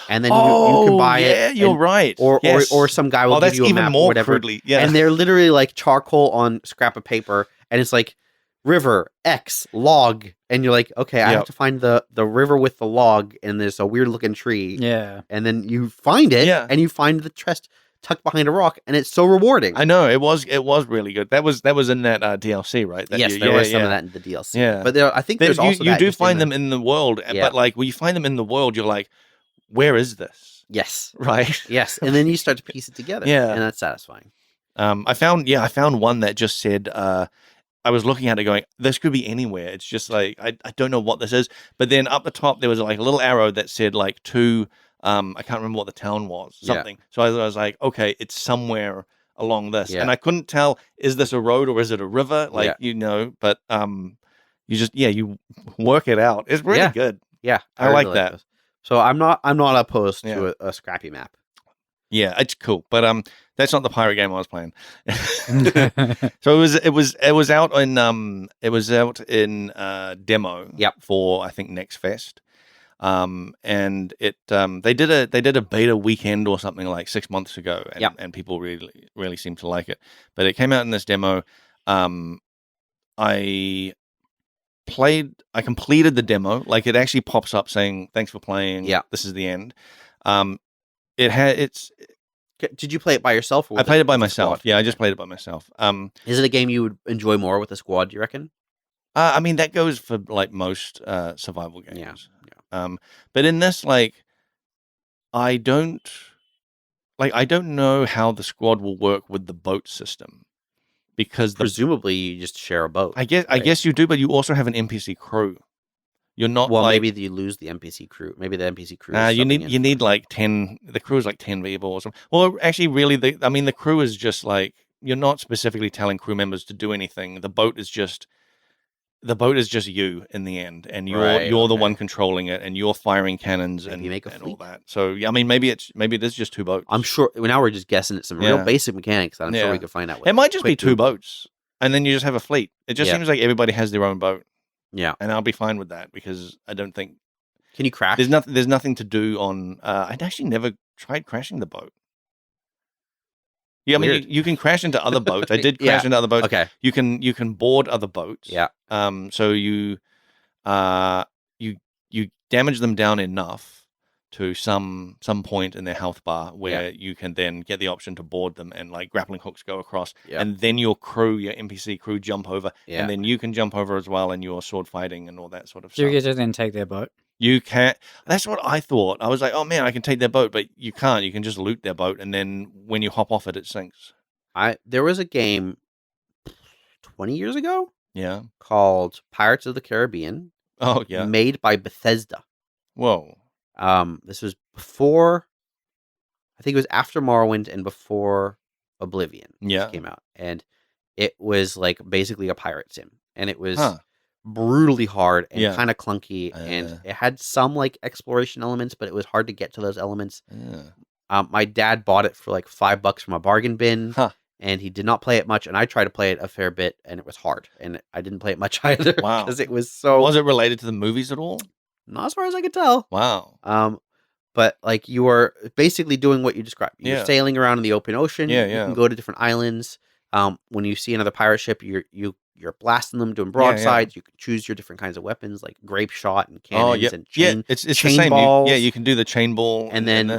and then you can buy it.
Yeah, you're right.
Or
Yes.
or some guy will give
that's
you a
even
map
more
or whatever.
crudely. Yeah.
And they're literally like charcoal on scrap of paper, and it's like river X log, and you're like, okay, I
Yep.
have to find the river with the log, and there's a weird looking tree,
Yeah.
and then you find it,
Yeah.
and you find the chest tucked behind a rock, and it's so rewarding.
I know it was really good. That was in that DLC, right? That
Yes, there was some of that in the DLC.
Yeah.
But I think there's
You
also
you
that
do
just in
find
the-
them in the world,
Yeah.
but like when you find them in the world, you're like, where is this?
Yes,
Right?
yes, and then you start to piece it together.
Yeah.
and that's satisfying.
I found one that just said I was looking at it going, this could be anywhere. It's just like I don't know what this is. But then up the top there was like a little arrow that said like to I can't remember what the town was,
Yeah.
something. So I was like, okay, it's somewhere along this.
Yeah.
And I couldn't tell, is this a road or is it a river? Like, but you just you work it out. It's really
Yeah.
good.
Yeah,
I
really
like that.
those. So I'm not opposed
Yeah.
to a scrappy map.
Yeah, it's cool. But that's not the pirate game I was playing. So it was out in demo
Yep.
for I think Next Fest. And it they did a beta weekend or something like 6 months ago, and,
Yep.
and people really seemed to like it. But it came out in this demo. I completed the demo. Like it actually pops up saying thanks for playing.
Yeah.
This is the end.
Did you play it by yourself? Or
I played it by
with a
myself.
squad?
Yeah, I just played it by myself.
Is it a game you would enjoy more with a squad? Do you reckon?
I mean that goes for like most survival games.
Yeah.
But in this, like, I don't know how the squad will work with the boat system, because
Presumably, you just share a boat.
I guess you do, but you also have an NPC crew. You're not
Well,
like,
maybe you lose the NPC crew. Maybe the NPC crew. is
you
subbing in.
need like 10. The crew is like 10 people or something. Well, actually, really, the crew is just like, you're not specifically telling crew members to do anything. The boat is just you in the end, and you're
Right,
the
okay.
one controlling it, and you're firing cannons
Maybe
and,
you make a
and all
fleet.
that. So yeah, I mean, maybe it is just two boats.
I'm sure. Now we're just guessing at some real
Yeah.
basic mechanics that I'm sure
Yeah.
we could find out.
It might just be
quick
two
Google.
boats, and then you just have a fleet. It just
Yeah.
seems like everybody has their own boat,
Yeah.
and I'll be fine with that because I don't think
Can you crash?
there's nothing to do on. I'd actually never tried crashing the boat. Yeah, I mean,
Weird.
you can crash into other boats. I did
Yeah.
crash into other boats.
Okay.
You can board other boats.
Yeah.
So you damage them down enough to some point in their health bar where you can then get the option to board them and like grappling hooks go across, and then your NPC crew jump over, and then you can jump over as well, and you're sword fighting and all that sort of
Do you
stuff.
get to then take their boat?
You can't. That's what I thought. I was like, oh man, I can take their boat, but you can't. You can just loot their boat, and then when you hop off it, it sinks.
There was a game 20 years ago, called Pirates of the Caribbean.
Oh yeah,
made by Bethesda.
Whoa.
This was before, I think it was after Morrowind and before Oblivion came out, and it was like basically a pirate sim, and it was brutally hard and kind of clunky, and it had some like exploration elements, but it was hard to get to those elements. My dad bought it for like $5 from a bargain bin, and he did not play it much, and I tried to play it a fair bit, and it was hard, and I didn't play it much either.
Wow,
because it was so.
Was it related to the movies at all?
Not as far as I could tell.
Wow.
But like you were basically doing what you described. You're sailing around in the open ocean. You can go to different islands. When you see another pirate ship, you're blasting them, doing broadsides. You can choose your different kinds of weapons, like grape shot and cannons and chain.
It's
chain
the same.
balls.
You can do the chain ball,
and then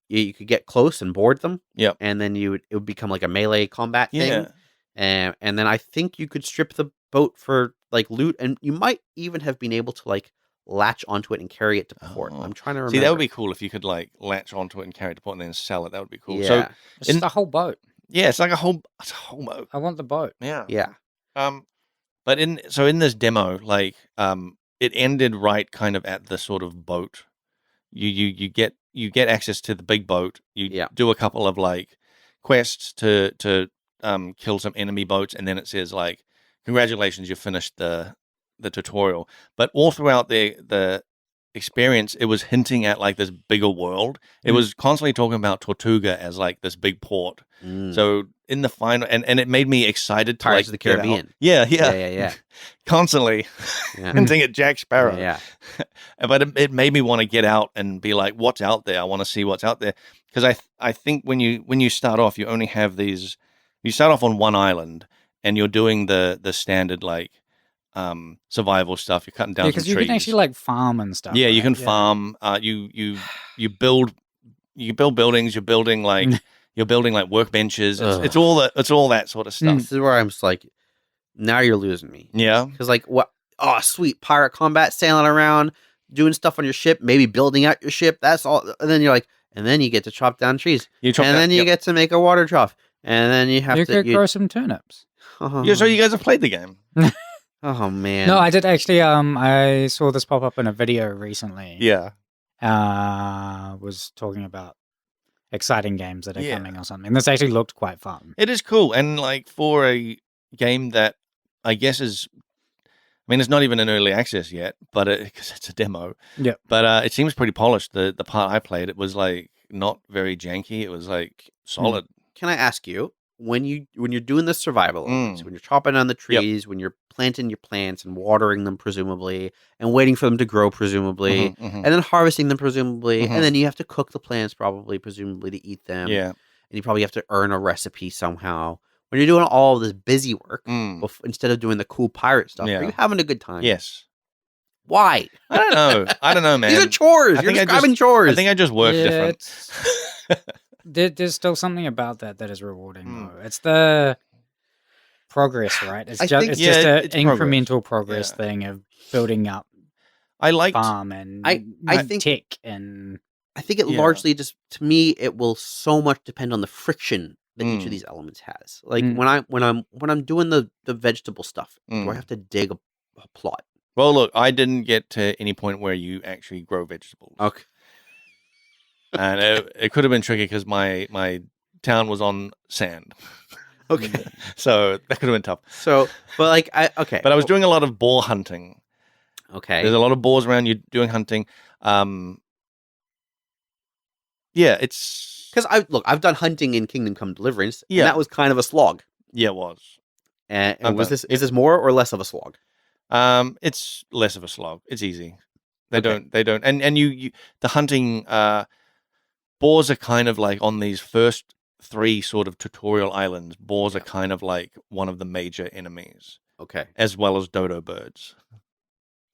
you could get close and board them. And then it would become like a melee combat thing. And then I think you could strip the boat for like loot, and you might even have been able to like latch onto it and carry it to port. I'm trying to remember.
See, that would be cool if you could like latch onto it and carry it to port and then sell it. That would be cool.
Yeah.
So
it's the whole boat.
Yeah, it's like a whole boat.
I want the boat.
Yeah.
But in this demo, like it ended right kind of at the sort of boat. You get access to the big boat. You do a couple of like quests to kill some enemy boats, and then it says like, congratulations, you finished the tutorial. But all throughout the experience, it was hinting at like this bigger world. It was constantly talking about Tortuga as like this big port. So in the final, and it made me excited to
Pirates
like
of the Caribbean.
Yeah. Constantly hinting at Jack Sparrow.
Yeah.
But it made me want to get out and be like, what's out there? I want to see what's out there, because I think when you start off, you only have these. You start off on one island, and you're doing the standard like survival stuff. You're cutting down some trees.
Because you can actually like farm and stuff.
Yeah, right? You can farm. You build buildings. You're building like workbenches. It's all that sort of stuff.
This is where I'm just like, now you're losing me.
Yeah,
because like what? Oh, sweet pirate combat, sailing around, doing stuff on your ship, maybe building out your ship. That's all. And then you're like, and then you get to chop down trees, then you get to make a water trough, and then you have to
grow some turnips.
Yeah, so you guys have played the game.
Oh man.
No, I did actually. I saw this pop up in a video recently.
Yeah.
Was talking about exciting games that are coming or something. This actually looked quite fun.
It is cool, and like for a game that I guess is, I mean, it's not even in early access yet, but because it's a demo.
Yeah.
But it seems pretty polished. The part I played, it was like not very janky. It was like solid.
Can I ask you, when you're doing the survival elements, when you're chopping down the trees, when you're planting your plants and watering them presumably, and waiting for them to grow presumably, and then harvesting them presumably, and then you have to cook the plants probably presumably to eat them.
Yeah.
And you probably have to earn a recipe somehow. When you're doing all of this busy work, instead of doing the cool pirate stuff, are you having a good time?
Yes.
Why?
I don't know, man.
These are chores. You're describing chores.
I think I just work different.
There's still something about that is rewarding, though. It's the progress, right? It's just an incremental progress thing of building up.
I like
farm and
I think
tech, and
I think it largely just, to me, it will so much depend on the friction that each of these elements has. Like when I'm doing the vegetable stuff, do I have to dig a plot?
Well, look, I didn't get to any point where you actually grow vegetables.
Okay.
And it could have been tricky because my town was on sand.
Okay.
So that could have been tough.
So, but like,
But I was doing a lot of boar hunting.
Okay.
There's a lot of boars around you doing hunting. Yeah, it's...
Because I've done hunting in Kingdom Come Deliverance, and that was kind of a slog.
Yeah, it was.
And is this more or less of a slog?
It's less of a slog. It's easy. They don't, and you the hunting, boars are kind of like on these first 3 sort of tutorial islands. Boars are kind of like one of the major enemies.
Okay.
As well as dodo birds.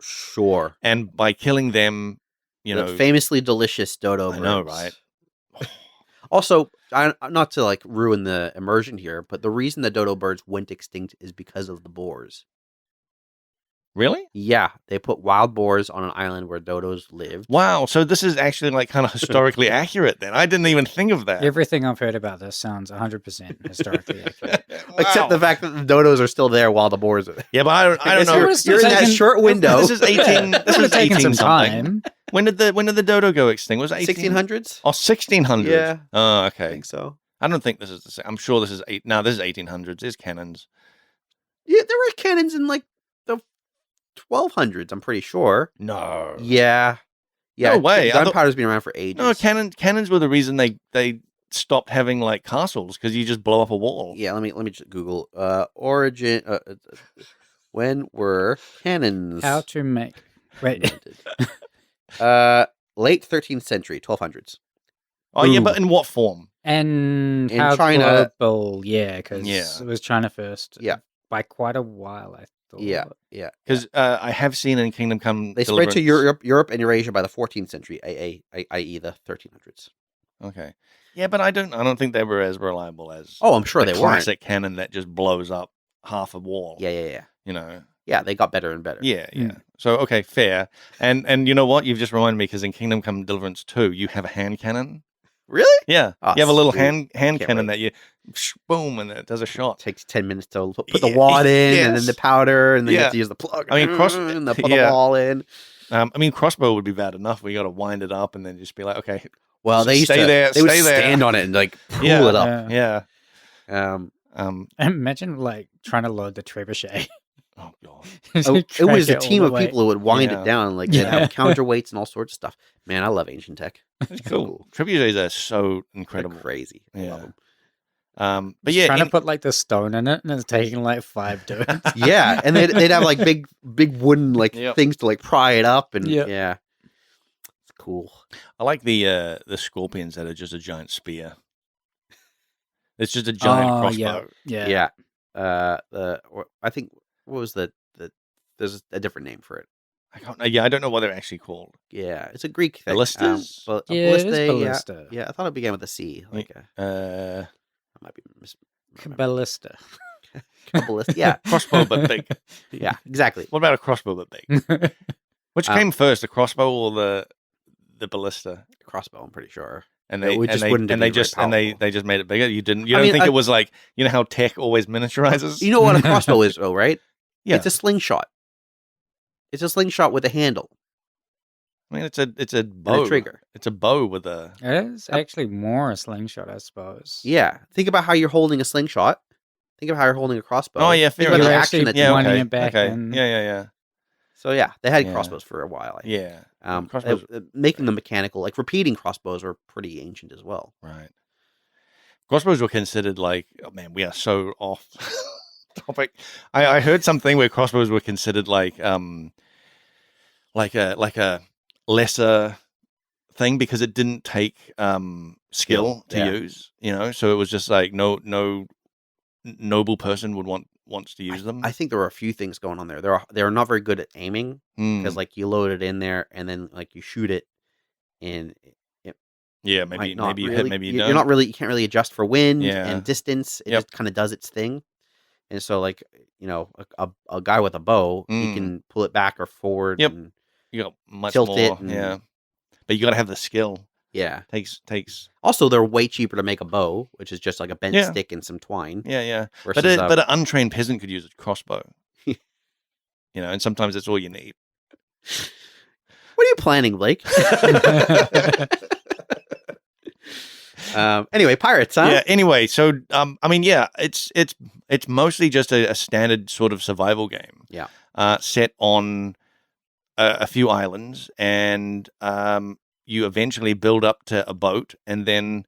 Sure.
and by killing them, you
The
know,
famously delicious dodo
I
birds.
know, right?
Also, not to like ruin the immersion here, but the reason the dodo birds went extinct is because of the boars.
Really?
Yeah, they put wild boars on an island where dodos lived.
Wow. So this is actually like kind of historically accurate then. I didn't even think of that.
Everything I've heard about this sounds 100% historically accurate.
Except the fact that the dodos are still there while the boars are there.
Yeah, but I don't know.
You're in that short window.
This is 18. This was
taken
18
some
something.
time.
When did the dodo go extinct? Was it 18?
1600s?
Oh, 1600s.
Yeah.
Oh,
I
okay.
think so.
I don't think this is the same. I'm sure this is No, this is 1800s. There's cannons.
Yeah, there were cannons in like the 1200s, I'm pretty sure.
No.
Yeah.
No way.
Gunpowder's been around for ages.
No, cannons were the reason they stopped having like castles, because you just blow up a wall.
Yeah, let me just Google origin. When were cannons
How to make... Wait.
invented? Late 13th century, 1200s.
Oh, yeah,
Ooh.
but in what form?
And
In
how
China-
global, yeah, because
Yeah.
it was China first.
Yeah.
By quite a while, I thought.
Yeah.
Because I have seen in Kingdom Come
They spread to
Deliverance-
Europe and Eurasia by the 14th century, i.e. the 1300s.
Okay. Yeah, but I don't think they were as reliable as
Oh, I'm sure
the
they weren't.
classic cannon that just blows up half a wall.
Yeah.
You know.
Yeah, they got better and better.
Yeah.
Mm.
So okay, fair. And you know what? You've just reminded me, because in Kingdom Come Deliverance 2, you have a hand cannon.
Really?
Yeah.
Oh,
you have a little
sweet.
hand
Can't
cannon
wait.
that you boom, and it does a shot.
Takes 10 minutes to put the
Yeah,
wad in, and then
yes.
the powder, and then you
Yeah.
have to use the plug.
I mean,
and then put the
yeah.
ball in.
I mean, crossbow would be bad enough. We got to wind it up and then just be like, okay,
Well, they used
Stay
to.
there,
they would
stay there.
stand on it and like pull
Yeah.
it up.
yeah.
Imagine like trying to load the trebuchet.
Oh god.
It was a team of people who would wind
Yeah.
it down, like they'd have counterweights and all sorts of stuff. Man, I love ancient tech.
That's cool. Trebuchets are so incredible.
They're crazy. I
Yeah.
love 'em.
But yeah,
Trying to put like the stone in it, and it's taking like 5 dudes.
Yeah, and they'd have like big wooden like
Yep.
things to like pry it up, and
Yep.
yeah, it's cool.
I like the scorpions that are just a giant spear. It's just a giant crossbow.
Yeah.
I think what was the there's a different name for it.
I don't know what they're actually called.
Yeah, it's a Greek thing.
Ballistas?
A
Yeah, it is
ballista,
ballista.
Yeah, I thought it began with a C. Like I might be
Ballista.
ballista. Yeah,
crossbow but big.
yeah, exactly.
What about a crossbow but big? Which came first, the crossbow or the ballista?
Crossbow, I'm pretty sure.
And
It
they
would-
and
just
they
wouldn't
and
be
they
very
just and they
powerful.
just made it bigger. You don't
I mean,
think it was like, you know how tech always miniaturizes?
You know what a crossbow is, though, right?
Yeah.
It's a slingshot. It's a slingshot with a handle
I mean, it's a
and
bow.
a trigger.
It's a bow with a
It is actually more a slingshot, I suppose.
Yeah. Think about how you're holding a slingshot. Think of how you're holding a crossbow.
Oh, yeah,
Think
fair
about the
enough.
action
You're
that
actually
yeah,
winding
okay,
it back
okay.
and-
Yeah.
So yeah, they had
Yeah.
crossbows for a while. I think.
Yeah. Crossbows,
Making them mechanical, like repeating crossbows, are pretty ancient as well.
right. Crossbows were considered like, oh man, we are so off topic. I heard something where crossbows were considered like a lesser thing because it didn't take skill to
Yeah.
use, you know. So it was just like no noble person would wants to use them.
I think there are a few things going on there. They're not very good at aiming because like you load it in there and then like you shoot it, and
yeah,
might
maybe
not
you
really,
hit, maybe you
you're
don't.
not really, you can't really adjust for wind
Yeah.
and distance. It
Yep.
just kind of does its thing. And so like, you know, a guy with a bow, he
Mm.
can pull it back or forward.
Yep.
And,
You got much
tilt
more,
it and-
yeah. But you got to have the skill.
yeah.
Takes
Also, they're way cheaper to make a bow, which is just like a bent
Yeah.
stick and some twine.
yeah.
Versus
But an untrained peasant could use a crossbow. You know, and sometimes that's all you need.
what are you planning, Blake? Anyway, pirates, huh?
Yeah. Anyway, so I mean, yeah, it's mostly just a standard sort of survival game.
Yeah.
Set on a few islands, and you eventually build up to a boat, and then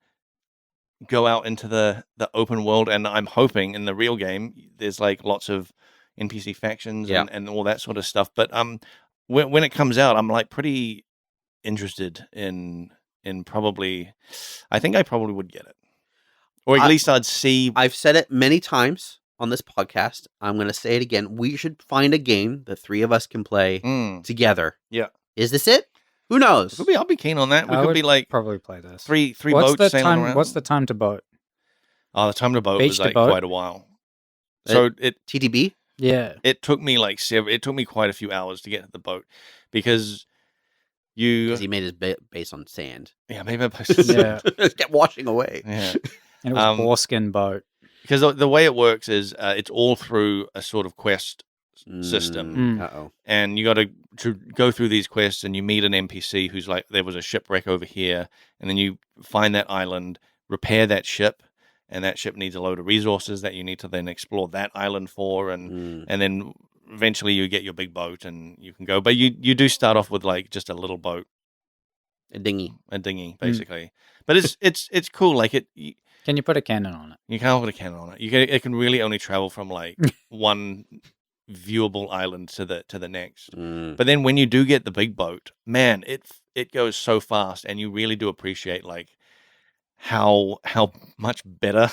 go out into the open world. And I'm hoping in the real game there's like lots of NPC factions
Yeah.
and all that sort of stuff. But when it comes out, I'm like pretty interested in probably. I think I probably would get it, or at least I'd see.
I've said it many times on this podcast. I'm going to say it again. We should find a game the three of us can play together.
Yeah.
Is this it? Who knows?
I'll be keen on that. We
I
could
would
be like
probably play this.
three
What's
boats
the
sailing
time?
around.
What's the time to boat?
Oh, the time to boat
Beach
was
to
like
boat?
quite a while. So
TTB?
Yeah.
it took me like it took me quite a few hours to get to the boat because
Because he made his base on sand.
yeah, maybe
Yeah.
It kept washing away.
yeah.
And it was a foreskin boat.
Because the way it works is it's all through a sort of quest system.
Uh-oh.
And you got to go through these quests, and you meet an NPC who's like, there was a shipwreck over here, and then you find that island, repair that ship, and that ship needs a load of resources that you need to then explore that island for, and then eventually you get your big boat and you can go. But you do start off with like just a little boat,
A dinghy,
basically. But it's cool. Like
Can you put a cannon on it?
you can't put a cannon on it. It can really only travel from like one viewable island to the next. But then when you do get the big boat, man, it goes so fast, and you really do appreciate like how much better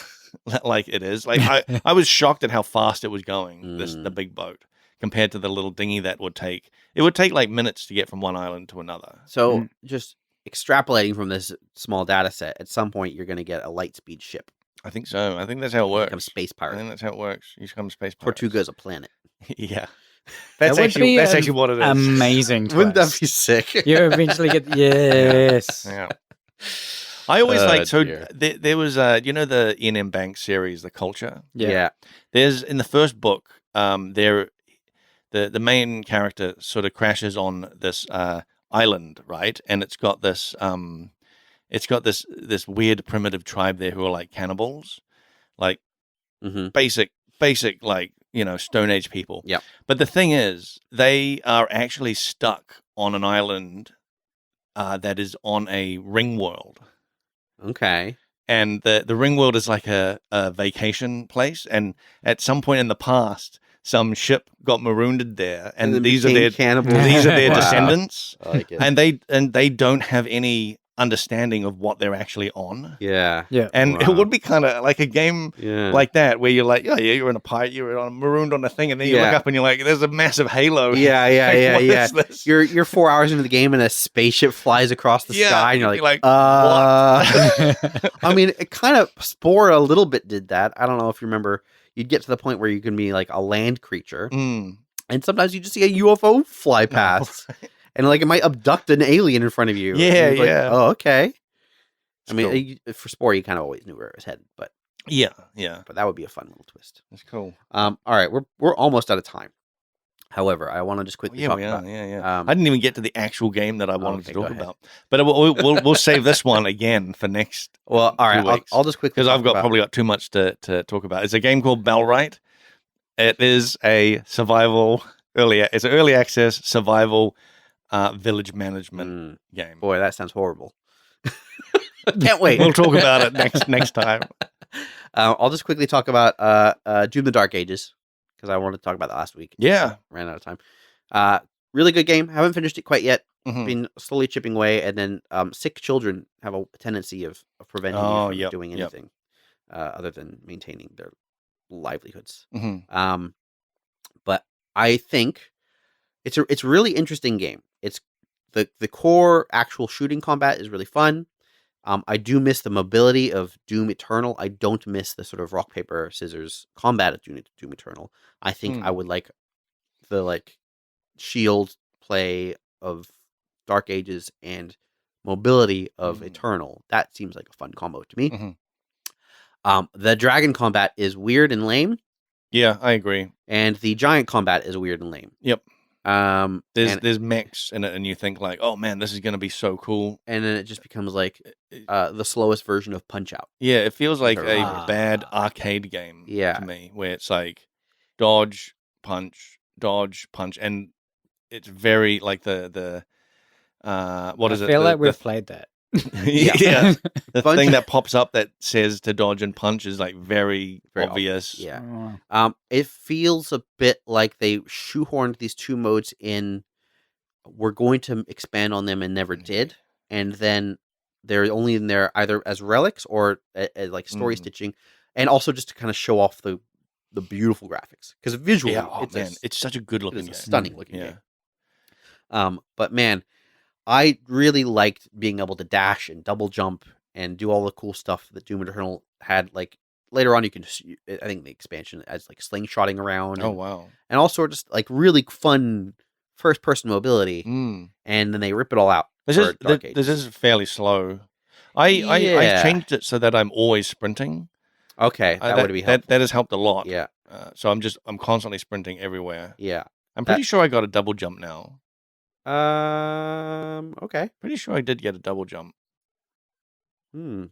like it is. Like I was shocked at how fast it was going, the big boat, compared to the little dinghy that would take like minutes to get from one island to another.
So just extrapolating from this small data set, at some point you're going to get a light speed ship.
I think so. I think that's how it works.
Become space pirate.
I think that's how it works. You become a space pirate.
Tortuga's a planet.
Yeah.
That would be
That's actually what it is.
Amazing.
Wouldn't that
twist.
be sick?
You eventually get yes.
Yeah. I always like
dear.
there was you know the Ian M. Banks series, The Culture.
Yeah.
There's in the first book, the main character sort of crashes on this island, right? And it's got this this weird primitive tribe there who are like cannibals, like basic like Stone Age people.
Yeah.
But the thing is, they are actually stuck on an island that is on a ring world.
Okay.
And the ring world is like a vacation place. And at some point in the past, some ship got marooned there, and
then
these are
became
their
cannibals.
these are their
Wow.
descendants,
I like it.
and they don't have any understanding of what they're actually on.
Yeah.
Yeah.
And it
Wow.
would be kind of like a game
Yeah.
like that, where you're like, yeah, you're in a pirate, you're marooned on a thing, and then you look
Yeah.
up and you're like, there's a massive halo.
Yeah,
Like, what
yeah.
is this?
You're 4 hours into the game and a spaceship flies across the
Yeah,
sky and you're
you're
like,
like,
I mean, it kind of Spore a little bit did that. I don't know if you remember. You'd get to the point where you can be like a land creature, and sometimes you just see a UFO fly past, and like it might abduct an alien in front of you.
Yeah,
And you're like,
yeah.
oh, okay.
It's
I mean,
cool.
for Spore, you kind of always knew where it was headed, but
yeah,
that would be a fun little twist.
it's cool.
All right, we're almost out of time. However, I want to just quickly talk about.
Yeah. I didn't even get to the actual game that I wanted
okay,
to
go
talk
ahead.
about, but we'll save this one again for next.
Well, all right,
few weeks.
I'll just quickly
Because I've
talk about-
probably got too much to talk about. It's a game called Bellwright. It is a survival it's an early access survival village management game.
Boy, that sounds horrible. Can't wait.
We'll talk about it next time.
I'll just quickly talk about Doom: The Dark Ages because I wanted to talk about that last week.
Yeah.
Ran out of time. Really good game. Haven't finished it quite yet.
Mhm.
Been slowly chipping away, and then sick children have a tendency of preventing
Oh,
you from
yep,
doing
yep.
anything other than maintaining their livelihoods.
Mhm.
But I think it's a really interesting game. It's the core actual shooting combat is really fun. I do miss the mobility of Doom Eternal. I don't miss the sort of rock paper scissors combat of Doom Eternal. I think I would like the shield play of Dark Ages and mobility of Eternal. That seems like a fun combo to me. The dragon combat is weird and lame,
Yeah, I agree.
and the giant combat is weird and lame.
Yep.
And
There's mechs in it, and you think like, oh man, this is gonna be so cool.
then it just becomes like the slowest version of Punch Out.
Yeah, it feels like
Very
a
hard.
bad arcade game
Yeah.
to me, where it's like dodge, punch, and it's very like the what is
I
it?
feel
The-
like we've
the-
played that.
yeah, the
Punch-
thing that pops up that says to dodge and punch is like very,
Very
obvious.
Yeah.
Oh.
It feels a bit like they shoehorned these two modes in. We're going to expand on them and never did, and then they're only in there either as relics or like story stitching, and also just to kind of show off the the beautiful graphics because visually,
it's such a good looking game.
Stunning looking game. But man, I really liked being able to dash and double jump and do all the cool stuff that Doom Eternal had. Like later on, you can just, I think the expansion as like slingshotting around.
Oh wow!
And all sorts of like really fun first person mobility.
Mm.
And then they rip it all out.
This is fairly slow. I changed it so that I'm always sprinting.
Okay, that would be helpful.
That has helped a lot.
Yeah.
So I'm constantly sprinting everywhere.
Yeah.
I'm pretty sure I got a double jump now.
Okay.
Pretty sure I did get a double jump.
I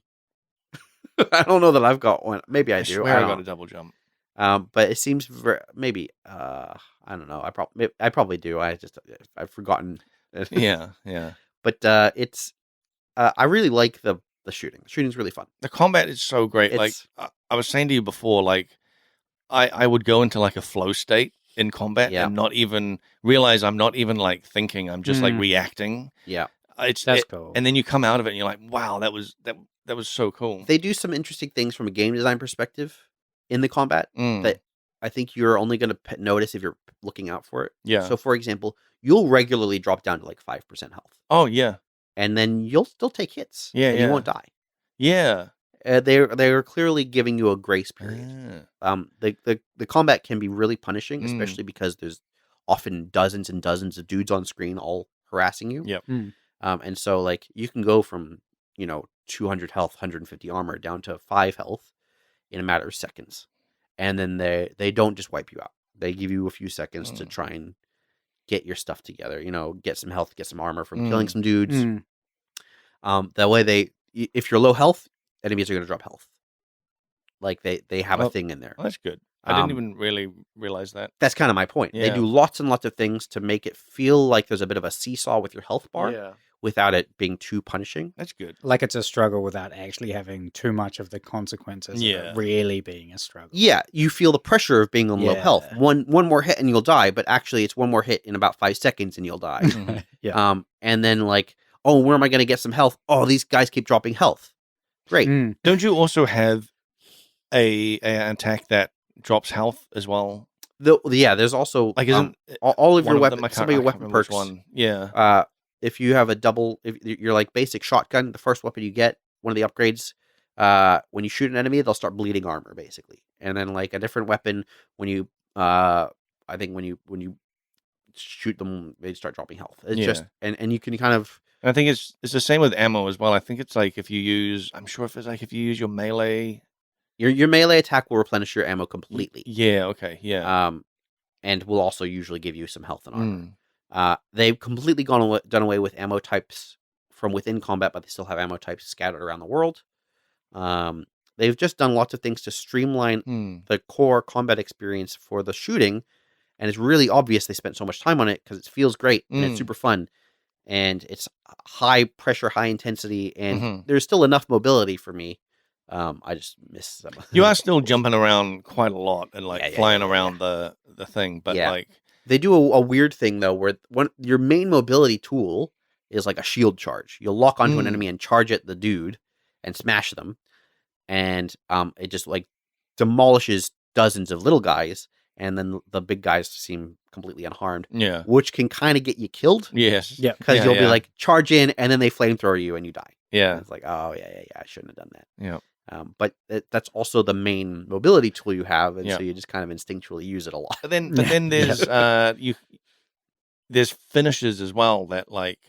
don't know that I've got one. Maybe I do.
Swear I got a double jump.
But it seems maybe I don't know. I probably do. I've forgotten.
Yeah.
But it's I really like the shooting. The shooting's really fun.
The combat is so great. Like I was saying to you before, like I would go into like a flow state in combat and not even realize I'm not even like thinking. I'm just like reacting.
Yeah.
That's cool.
And then you come out of it and you're like, wow, that was so cool.
They do some interesting things from a game design perspective in the combat that I think you're only going to notice if you're looking out for it.
Yeah.
So, for example, you'll regularly drop down to like 5% health.
Oh, yeah.
And then you'll still take hits.
Yeah,
and you won't die.
Yeah.
They're clearly giving you a grace period. The combat can be really punishing, especially because there's often dozens and dozens of dudes on screen all harassing you.
Yep.
And so like you can go from 200 health, 150 armor down to 5 health in a matter of seconds, and then they don't just wipe you out. They give you a few seconds to try and get your stuff together. Get some health, get some armor from killing some dudes. That way if you're low health, enemies are going to drop health. Like they have a thing in there.
Well, that's good. I didn't even really realize that.
That's kind of my point.
Yeah.
They do lots and lots of things to make it feel like there's a bit of a seesaw with your health bar without it being too punishing.
That's good.
Like it's a struggle without actually having too much of the consequences of it really being a struggle.
Yeah, you feel the pressure of being on low health. One more hit and you'll die, but actually it's one more hit in about 5 seconds and you'll die. And then like, oh, where am I going to get some health? Oh, these guys keep dropping health. Great.
Don't you also have an attack that drops health as well?
There's also
like
all of your weapons, some of your weapon perks.
Yeah.
If you have if you're like basic shotgun, the first weapon you get, one of the upgrades, when you shoot an enemy, they'll start bleeding armor basically. And then like a different weapon, when you I think when you shoot them, they start dropping health. It's just and you can kind of.
I think it's the same with ammo as well. I think it's like if you use your melee.
Your melee attack will replenish your ammo completely.
Yeah, okay, yeah.
And will also usually give you some health and armor. They've completely done away with ammo types from within combat, but they still have ammo types scattered around the world. They've just done lots of things to streamline the core combat experience for the shooting, and it's really obvious they spent so much time on it because it feels great and it's super fun. And it's high pressure, high intensity, and there's still enough mobility for me. I just miss some.
You are still jumping around quite a lot and like flying around the thing, but like
they do a weird thing though, where your main mobility tool is like a shield charge. You'll lock onto an enemy and charge at the dude and smash them, and it just like demolishes dozens of little guys. And then the big guys seem completely unharmed.
Yeah.
Which can kind of get you killed.
Yes.
Yeah.
Because you'll be like, charge in, and then they flamethrower you and you die.
Yeah.
And it's like, oh, yeah, I shouldn't have done that.
Yeah.
But that's also the main mobility tool you have, and so you just kind of instinctually use it a lot.
But then there's there's finishes as well that like.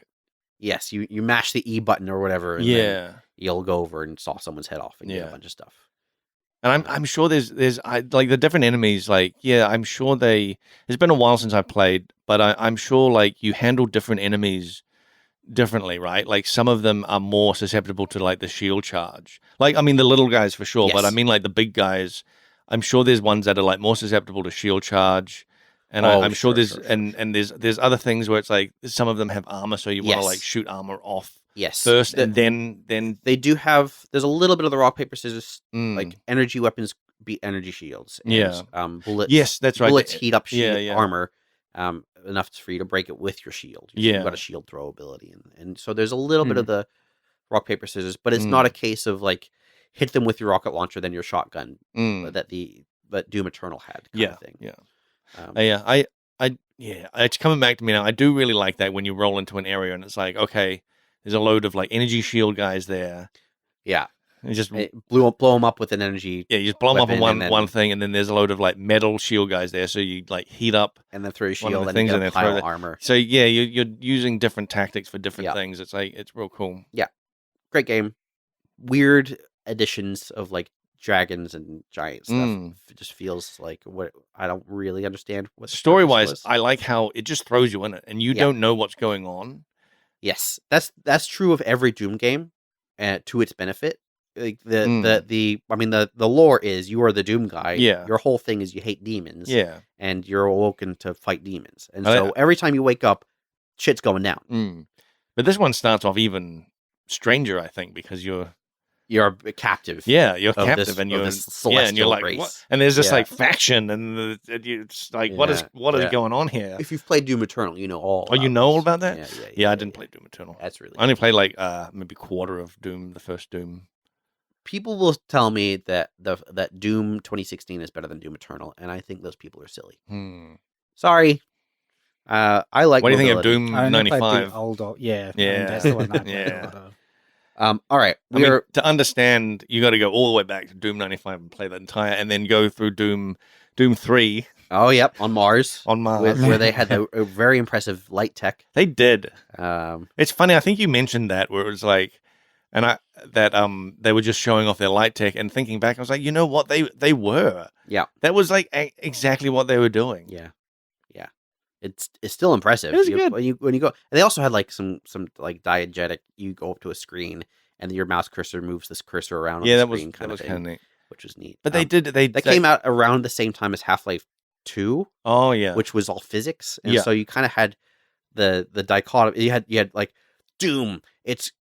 Yes, you mash the E button or whatever, and then you'll go over and saw someone's head off and get a bunch of stuff.
And I'm sure there's like the different enemies, like, I'm sure it's been a while since I've played, but I'm sure like you handle different enemies differently, right? Like some of them are more susceptible to like the shield charge. Like, I mean, the little guys for sure, but I mean like the big guys, I'm sure there's ones that are like more susceptible to shield charge. And I'm sure there's and there's other things where it's like some of them have armor, so you want to like shoot armor off first, and then
they do have. There's a little bit of the rock paper scissors, like energy weapons beat energy shields. And, bullets.
Yes, that's right.
Bullets heat up armor enough for you to break it with your shield. You've got a shield throw ability, and so there's a little bit of the rock paper scissors, but it's not a case of like hit them with your rocket launcher, then your shotgun. That Doom Eternal had, kind
Yeah,
of thing.
yeah.
Um,
It's coming back to me now. I do really like that when you roll into an area and it's like, okay, there's a load of like energy shield guys there.
yeah,
And just
blow them up with an energy.
Yeah, you just blow them up in
weapon, and
one
then-
thing, and then there's a load of like metal shield guys there. So you like heat up
and then throw your
one of
shield,
the
and you
things
get
and
a
then throw
pile
the
of armor.
So yeah, you're using different tactics for different
Yeah.
things. It's like it's real cool.
Great game. Weird additions of like dragons and giant stuff. It just feels like what I don't really understand what the
Story
purpose
wise,
was.
I like how it just throws you in it, and you
Yeah.
don't know what's going on.
Yes, that's true of every Doom game, to its benefit. Like the lore is you are the Doom guy.
Yeah.
Your whole thing is you hate demons.
Yeah.
And you're awoken to fight demons. And
I-
so every time you wake up, shit's going down.
But this one starts off even stranger, I think, because you're
a captive.
Yeah, you're
of
captive,
this-
and
of
you're
this
yeah, and you're
celestial
like,
race.
what? And there's this
Yeah.
like faction, and it's like, what is
Yeah.
going on here?
If you've played Doom Eternal, you know all.
Oh, you
about
know all
this.
about that? Yeah, I didn't play Doom Eternal.
That's really.
I only played like maybe quarter of Doom, the first Doom.
People will tell me that that Doom 2016 is better than Doom Eternal, and I think those people are silly. Sorry. I like.
What do you think of
mobility.
Doom
I only played
95?
the old, yeah,
Yeah.
that's the one I played
Yeah.
a lot of.
All right,
I mean, to understand, you got to go all the way back to Doom 95 and play that entire, and then go through Doom 3
Oh, yep, on Mars,
on Mars.
where they had a very impressive light tech.
They did.
Um,
It's funny. I think you mentioned that where it was like, they were just showing off their light tech, and thinking back, I was like, you know what? They were.
Yeah.
That was like exactly what they were doing.
yeah. It's still impressive.
It was
You-
good.
when you go. And they also had like some like diegetic. You go up to a screen, and your mouse cursor moves this cursor around on
Yeah,
the
that was
screen,
kind of neat.
which was neat.
But they did.
That came out around the same time as Half-Life 2,
Oh yeah.
which was all physics, and
Yeah.
so you kind of had the dichotomy. You had like Doom. It's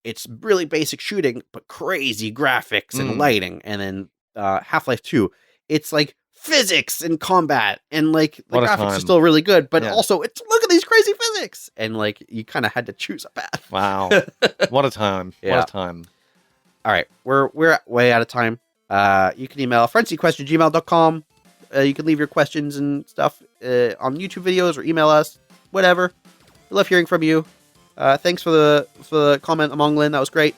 really basic shooting, but crazy graphics and lighting, and then Half-Life 2. It's like physics and combat, and like the
What a
graphics
time.
are still really good, but
Yeah.
also it's look at these crazy physics, and like you kind of had to choose a path.
Wow. What a time.
Yeah.
What a time.
All right, we're way out of time. You can email frenzyquest@gmail.com. You can leave your questions and stuff on YouTube videos or email us, whatever. We love hearing from you. Thanks for the comment among Lynn. That was great.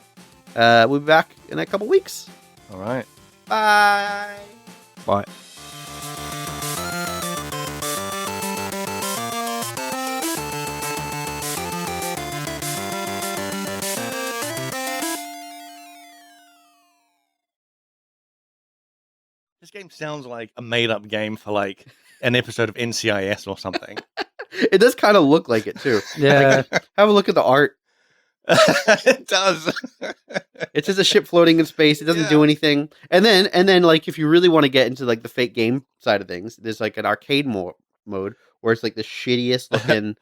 We'll be back in a couple weeks.
All right.
Bye.
Bye. This game sounds like a made-up game for like an episode of NCIS or something.
It does kind of look like it too.
Yeah,
Have a look at the art.
It does.
It's just a ship floating in space. It doesn't do
Yeah.
anything. And then like if you really want to get into like the fake game side of things, there's like an arcade mode where it's like the shittiest looking.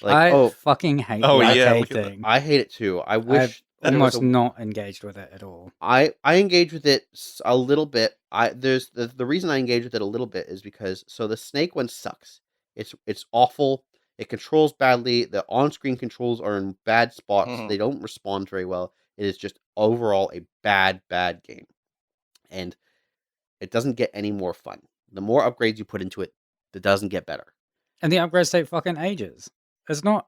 Like
I fucking hate
Oh,
the
yeah,
arcade
look at that.
thing.
I hate it too. I wish there was
Almost not engaged with it at all.
I engage with it a little bit. There's the reason I engage with it a little bit is because the snake one sucks. It's awful. It controls badly. The on-screen controls are in bad spots.
Mhm.
They don't respond very well. It is just overall a bad game, and it doesn't get any more fun. The more upgrades you put into it, it doesn't get better.
And the upgrades take fucking ages. It's not